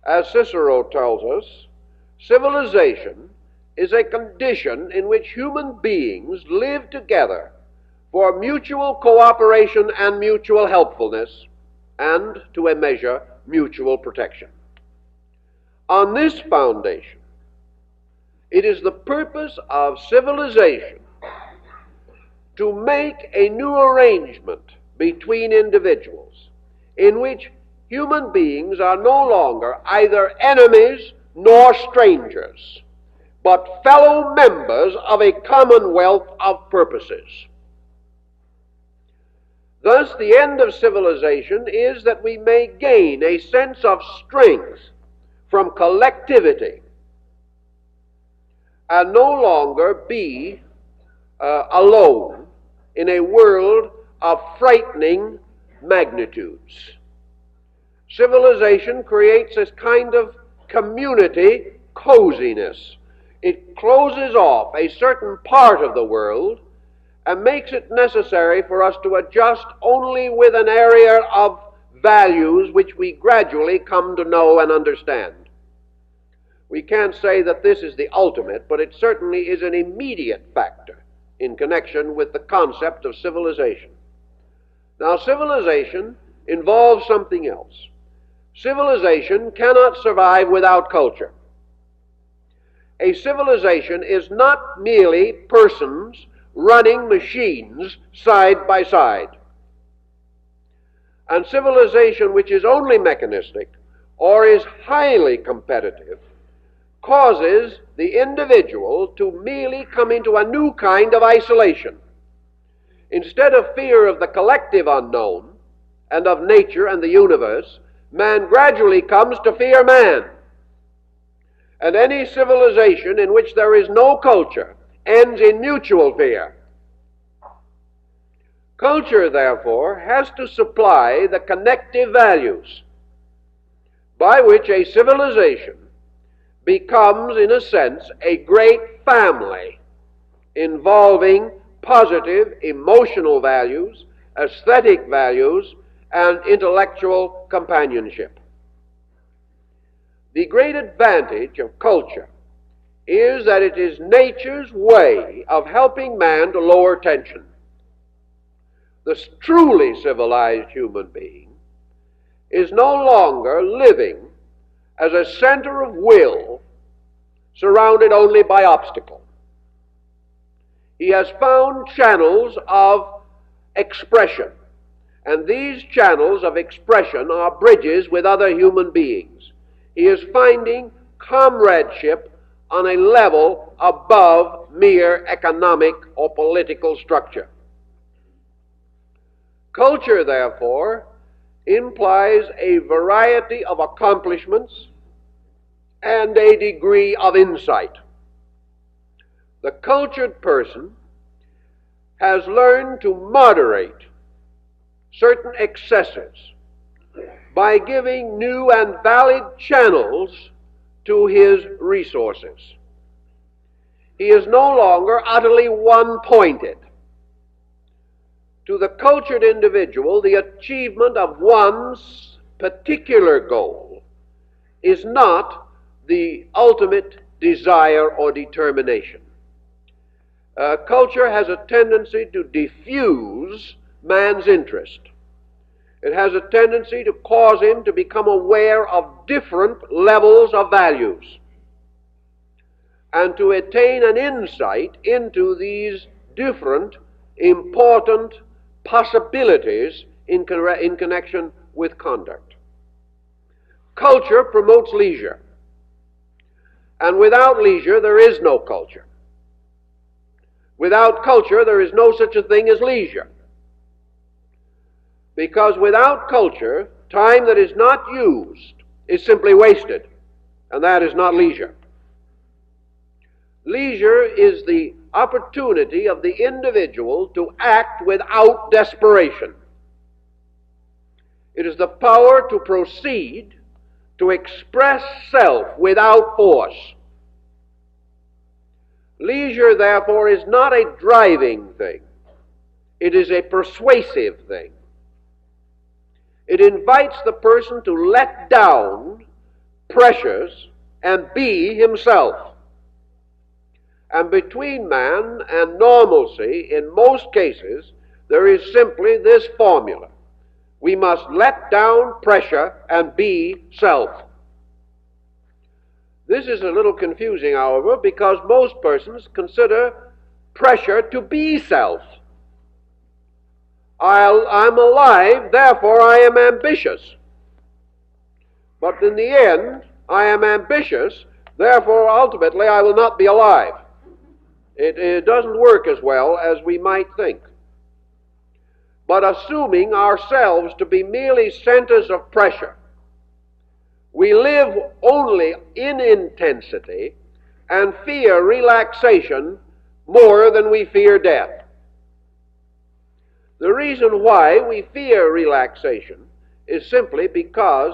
as Cicero tells us, civilization is a condition in which human beings live together for mutual cooperation and mutual helpfulness, and, to a measure, mutual protection. On this foundation, it is the purpose of civilization to make a new arrangement between individuals in which human beings are no longer either enemies nor strangers, but fellow members of a commonwealth of purposes. Thus, the end of civilization is that we may gain a sense of strength from collectivity and no longer be alone in a world of frightening magnitudes. Civilization creates this kind of community coziness. It closes off a certain part of the world and makes it necessary for us to adjust only with an area of values which we gradually come to know and understand. We can't say that this is the ultimate, but it certainly is an immediate factor in connection with the concept of civilization. Now, civilization involves something else. Civilization cannot survive without culture. A civilization is not merely persons running machines side by side. And civilization which is only mechanistic or is highly competitive causes the individual to merely come into a new kind of isolation. Instead of fear of the collective unknown and of nature and the universe, man gradually comes to fear man. And any civilization in which there is no culture ends in mutual fear. Culture, therefore, has to supply the connective values by which a civilization becomes, in a sense, a great family involving positive emotional values, aesthetic values, and intellectual companionship. The great advantage of culture is that it is nature's way of helping man to lower tension. The truly civilized human being is no longer living as a center of will surrounded only by obstacle. He has found channels of expression, and these channels of expression are bridges with other human beings. He is finding comradeship on a level above mere economic or political structure. Culture, therefore, implies a variety of accomplishments and a degree of insight. The cultured person has learned to moderate certain excesses by giving new and valid channels to his resources. He is no longer utterly one-pointed. To the cultured individual, the achievement of one's particular goal is not the ultimate desire or determination. Culture has a tendency to diffuse man's interest. It has a tendency to cause him to become aware of different levels of values and to attain an insight into these different important possibilities in connection with conduct. Culture promotes leisure, and without leisure there is no culture. Without culture there is no such a thing as leisure. Because without culture, time that is not used is simply wasted, and that is not leisure. Leisure is the opportunity of the individual to act without desperation. It is the power to proceed, to express self without force. Leisure, therefore, is not a driving thing. It is a persuasive thing. It invites the person to let down pressures and be himself. And between man and normalcy, in most cases, there is simply this formula. We must let down pressure and be self. This is a little confusing, however, because most persons consider pressure to be self. I'm alive, therefore I am ambitious. But in the end, I am ambitious, therefore ultimately I will not be alive. It doesn't work as well as we might think. But assuming ourselves to be merely centers of pressure, we live only in intensity and fear relaxation more than we fear death. The reason why we fear relaxation is simply because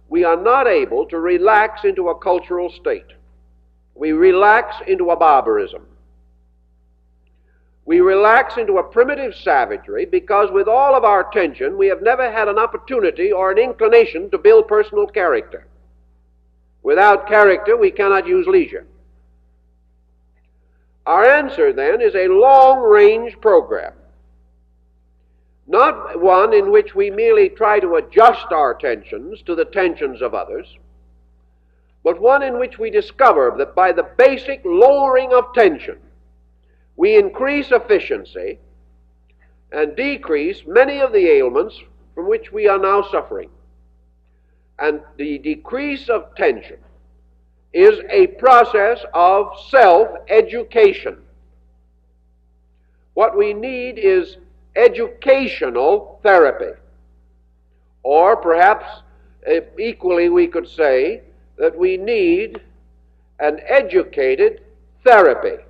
we are not able to relax into a cultural state. We relax into a barbarism. We relax into a primitive savagery because with all of our attention we have never had an opportunity or an inclination to build personal character. Without character we cannot use leisure. Our answer then is a long-range program. Not one in which we merely try to adjust our tensions to the tensions of others, but one in which we discover that by the basic lowering of tension, we increase efficiency and decrease many of the ailments from which we are now suffering. And the decrease of tension is a process of self-education. What we need is educational therapy. Or perhaps equally we could say that we need an educated therapy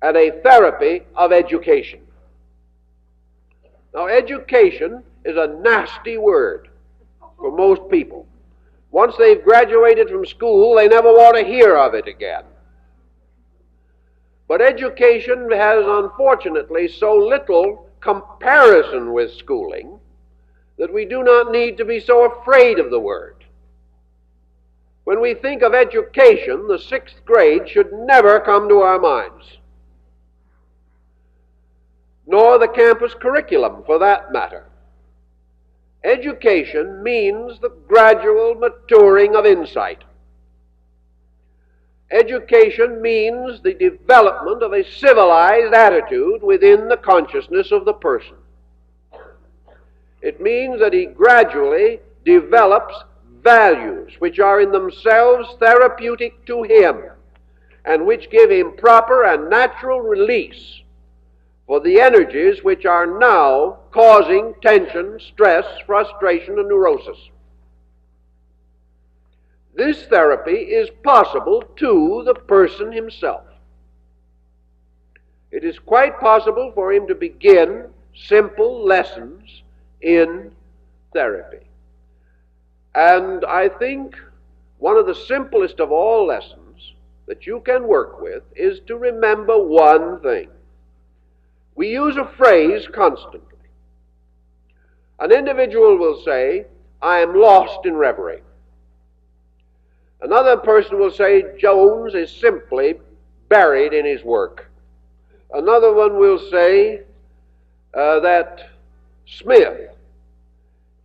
and a therapy of education. Now, education is a nasty word for most people. Once they've graduated from school, they never want to hear of it again. But education has, unfortunately, so little comparison with schooling that we do not need to be so afraid of the word. When we think of education, the 6th grade should never come to our minds, nor the campus curriculum for that matter. Education means the gradual maturing of insight. Education means the development of a civilized attitude within the consciousness of the person. It means that he gradually develops values which are in themselves therapeutic to him and which give him proper and natural release for the energies which are now causing tension, stress, frustration, and neurosis. this therapy is possible to the person himself. It is quite possible for him to begin simple lessons in therapy. And I think one of the simplest of all lessons that you can work with is to remember one thing. We use a phrase constantly. An individual will say, I am lost in reverie. Another person will say, Jones is simply buried in his work. Another one will say that Smith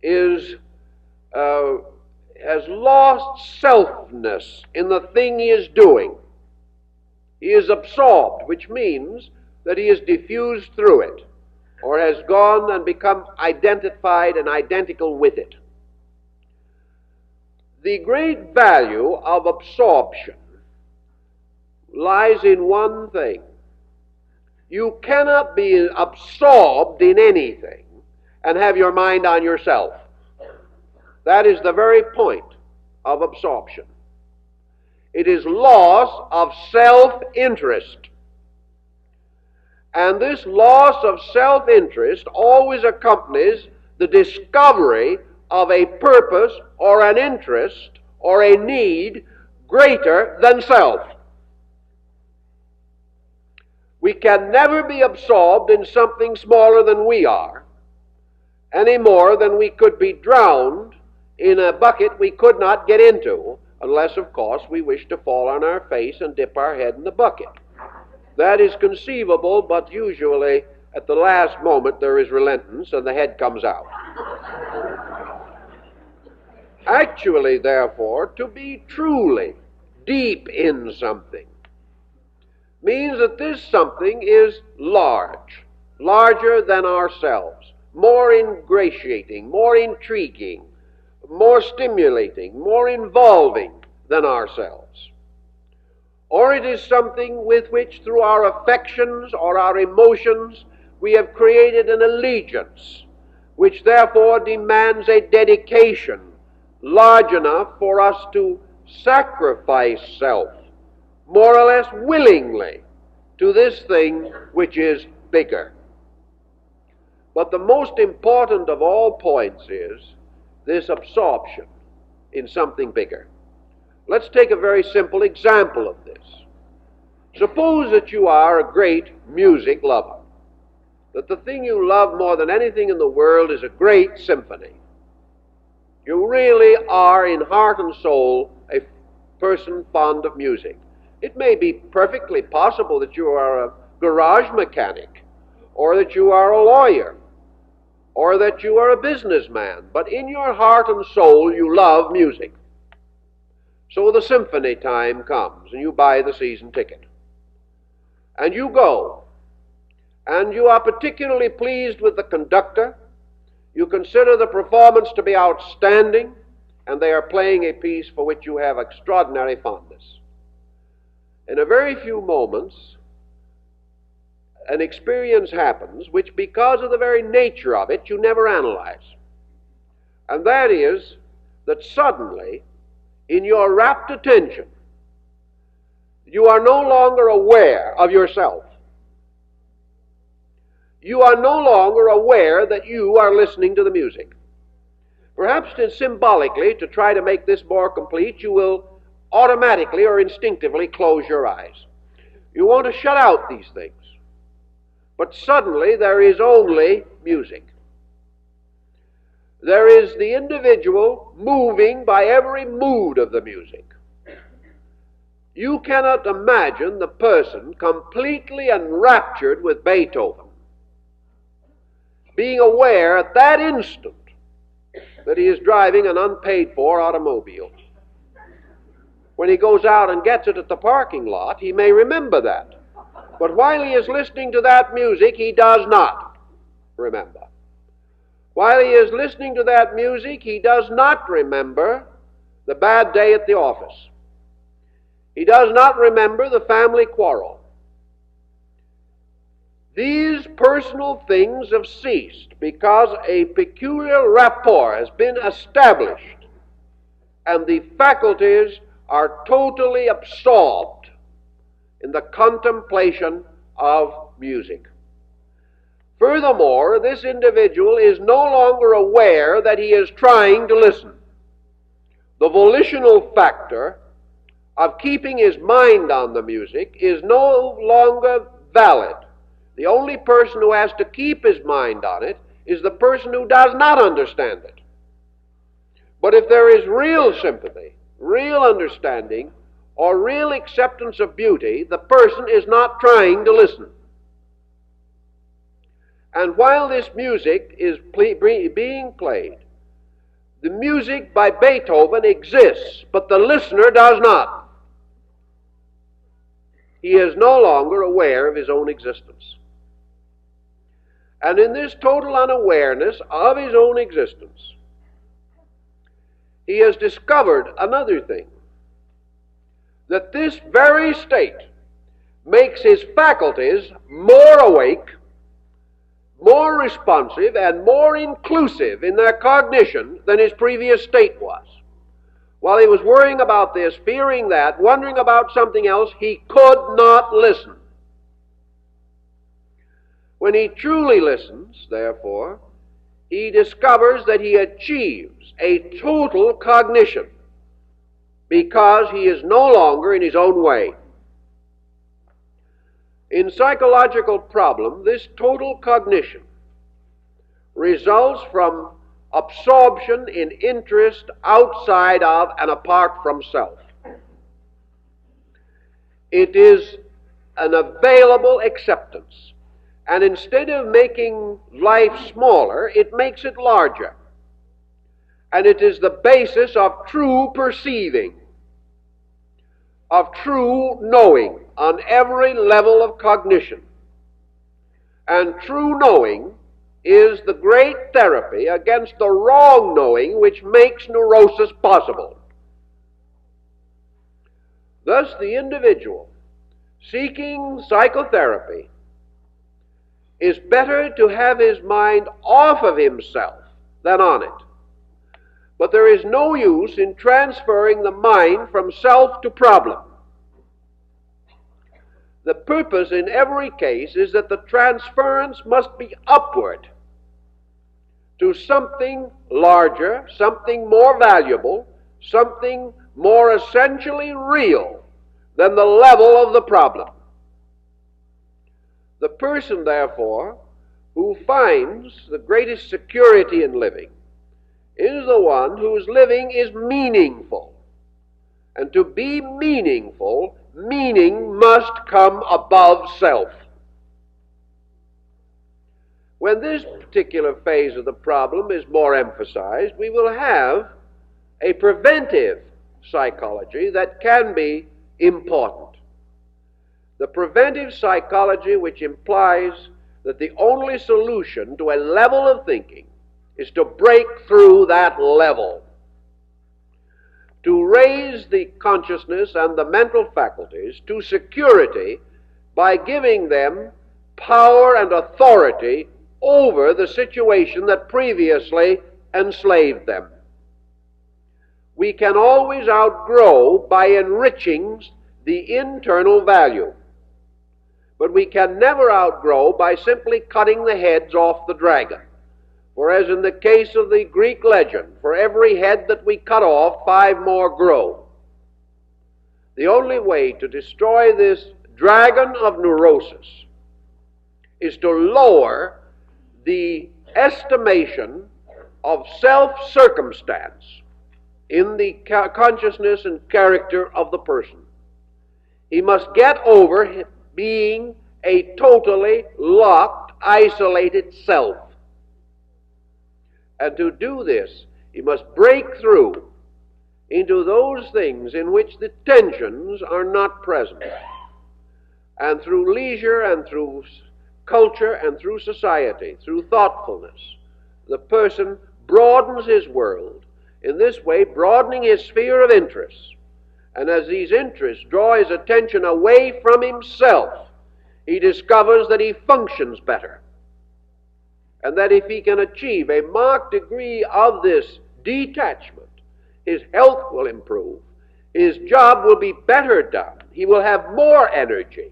has lost selfness in the thing he is doing. He is absorbed, which means that he is diffused through it, or has gone and become identified and identical with it. The great value of absorption lies in one thing. You cannot be absorbed in anything and have your mind on yourself. That is the very point of absorption. It is loss of self-interest. And this loss of self-interest always accompanies the discovery of a purpose or an interest or a need greater than self. We can never be absorbed in something smaller than we are, any more than we could be drowned in a bucket we could not get into, unless, of course, we wish to fall on our face and dip our head in the bucket. That is conceivable, but usually at the last moment there is relentless and the head comes out. Actually, therefore, to be truly deep in something means that this something is large, larger than ourselves, more ingratiating, more intriguing, more stimulating, more involving than ourselves. Or it is something with which, through our affections or our emotions, we have created an allegiance, which therefore demands a dedication large enough for us to sacrifice self, more or less willingly, to this thing which is bigger. But the most important of all points is this absorption in something bigger. Let's take a very simple example of this. Suppose that you are a great music lover, that the thing you love more than anything in the world is a great symphony. You really are, in heart and soul, a person fond of music. It may be perfectly possible that you are a garage mechanic, or that you are a lawyer, or that you are a businessman, but in your heart and soul you love music. So the symphony time comes, and you buy the season ticket. And you go, and you are particularly pleased with the conductor. You consider the performance to be outstanding, and they are playing a piece for which you have extraordinary fondness. In a very few moments, an experience happens which, because of the very nature of it, you never analyze. And that is that suddenly, in your rapt attention, you are no longer aware of yourself. You are no longer aware that you are listening to the music. Perhaps symbolically, to try to make this more complete, you will automatically or instinctively close your eyes. You want to shut out these things. But suddenly there is only music. There is the individual moving by every mood of the music. You cannot imagine the person completely enraptured with Beethoven being aware at that instant that he is driving an unpaid-for automobile. When he goes out and gets it at the parking lot, he may remember that. But while he is listening to that music, he does not remember. While he is listening to that music, he does not remember the bad day at the office. He does not remember the family quarrel. These personal things have ceased because a peculiar rapport has been established and the faculties are totally absorbed in the contemplation of music. Furthermore, this individual is no longer aware that he is trying to listen. The volitional factor of keeping his mind on the music is no longer valid. The only person who has to keep his mind on it is the person who does not understand it. But if there is real sympathy, real understanding, or real acceptance of beauty, the person is not trying to listen. And while this music is being played, the music by Beethoven exists, but the listener does not. He is no longer aware of his own existence. And in this total unawareness of his own existence, he has discovered another thing, that this very state makes his faculties more awake, more responsive, and more inclusive in their cognition than his previous state was. While he was worrying about this, fearing that, wondering about something else, he could not listen. When he truly listens, therefore, he discovers that he achieves a total cognition because he is no longer in his own way. In psychological problem, this total cognition results from absorption in interest outside of and apart from self. It is an available acceptance. And instead of making life smaller, it makes it larger. And it is the basis of true perceiving, of true knowing on every level of cognition. And true knowing is the great therapy against the wrong knowing which makes neurosis possible. Thus, the individual seeking psychotherapy is better to have his mind off of himself than on it. But there is no use in transferring the mind from self to problem. The purpose in every case is that the transference must be upward to something larger, something more valuable, something more essentially real than the level of the problem. The person, therefore, who finds the greatest security in living is the one whose living is meaningful. And to be meaningful, meaning must come above self. When this particular phase of the problem is more emphasized, we will have a preventive psychology that can be important. The preventive psychology which implies that the only solution to a level of thinking is to break through that level, to raise the consciousness and the mental faculties to security by giving them power and authority over the situation that previously enslaved them. We can always outgrow by enriching the internal value, but we can never outgrow by simply cutting the heads off the dragon. For as in the case of the Greek legend, for every head that we cut off, 5 more grow. The only way to destroy this dragon of neurosis is to lower the estimation of self-circumstance in the consciousness and character of the person. He must get over being a totally locked, isolated self. And to do this, he must break through into those things in which the tensions are not present. And through leisure and through culture and through society, through thoughtfulness, the person broadens his world, in this way broadening his sphere of interests. And as these interests draw his attention away from himself, he discovers that he functions better. And that if he can achieve a marked degree of this detachment, his health will improve, his job will be better done, he will have more energy,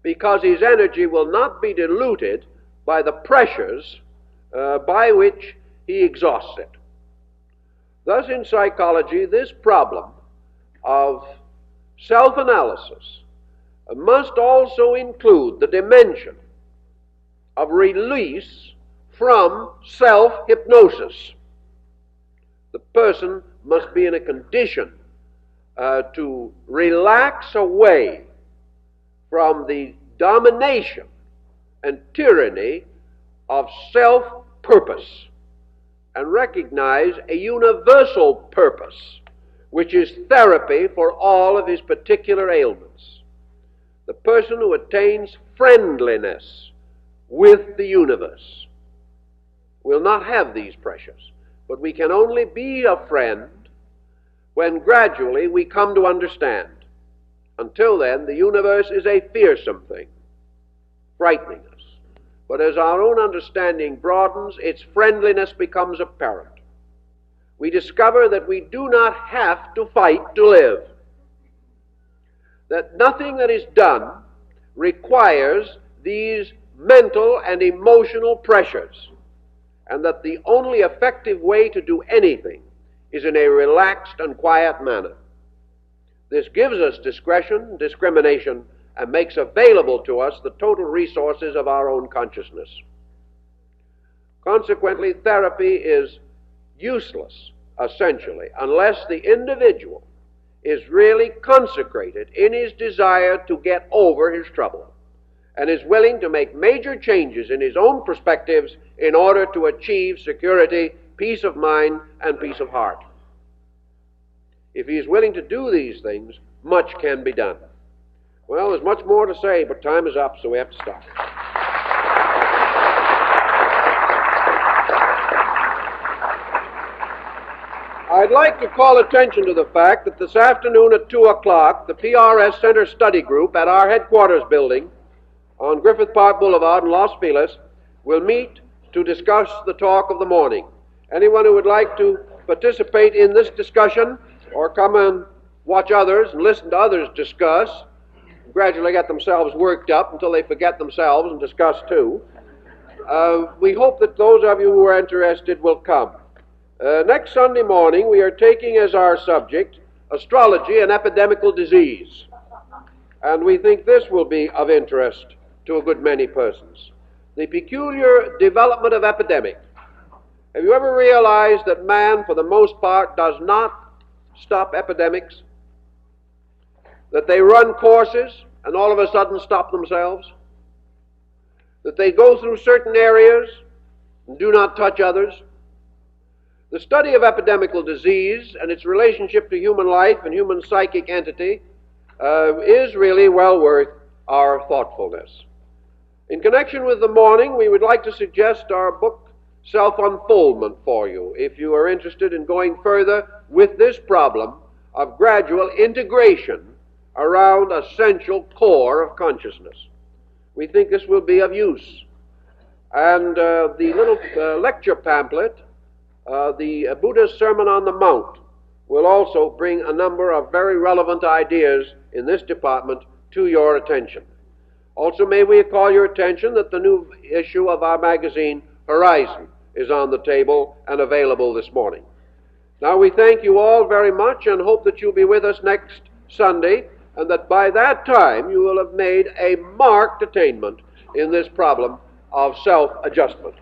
because his energy will not be diluted by the pressures by which he exhausts it. Thus, in psychology, this problem of self-analysis must also include the dimension of release from self-hypnosis. The person must be in a condition to relax away from the domination and tyranny of self-purpose and recognize a universal purpose, which is therapy for all of his particular ailments. The person who attains friendliness with the universe will not have these pressures, but we can only be a friend when gradually we come to understand. Until then, the universe is a fearsome thing, frightening us. But as our own understanding broadens, its friendliness becomes apparent. We discover that we do not have to fight to live, that nothing that is done requires these mental and emotional pressures, and that the only effective way to do anything is in a relaxed and quiet manner. This gives us discretion, discrimination, and makes available to us the total resources of our own consciousness. Consequently, therapy is useless, essentially, unless the individual is really consecrated in his desire to get over his trouble and is willing to make major changes in his own perspectives in order to achieve security, peace of mind, and peace of heart. If he is willing to do these things, much can be done. Well, there's much more to say, but time is up, so we have to stop. I'd like to call attention to the fact that this afternoon at 2 o'clock, the PRS Center Study Group at our headquarters building on Griffith Park Boulevard in Los Feliz will meet to discuss the talk of the morning. Anyone who would like to participate in this discussion or come and watch others and listen to others discuss, gradually get themselves worked up until they forget themselves and discuss too. We hope that those of you who are interested will come. Next Sunday morning, we are taking as our subject astrology and epidemical disease. And we think this will be of interest to a good many persons. The peculiar development of epidemic. Have you ever realized that man, for the most part, does not stop epidemics? That they run courses and all of a sudden stop themselves? That they go through certain areas and do not touch others? The study of epidemical disease and its relationship to human life and human psychic entity is really well worth our thoughtfulness. In connection with the morning, we would like to suggest our book, Self-Unfoldment, for you, if you are interested in going further with this problem of gradual integration around a central core of consciousness. We think this will be of use. And the little lecture pamphlet, the Buddha's Sermon on the Mount, will also bring a number of very relevant ideas in this department to your attention. Also, may we call your attention that the new issue of our magazine, Horizon, is on the table and available this morning. Now, we thank you all very much and hope that you'll be with us next Sunday, and that by that time you will have made a marked attainment in this problem of self-adjustment.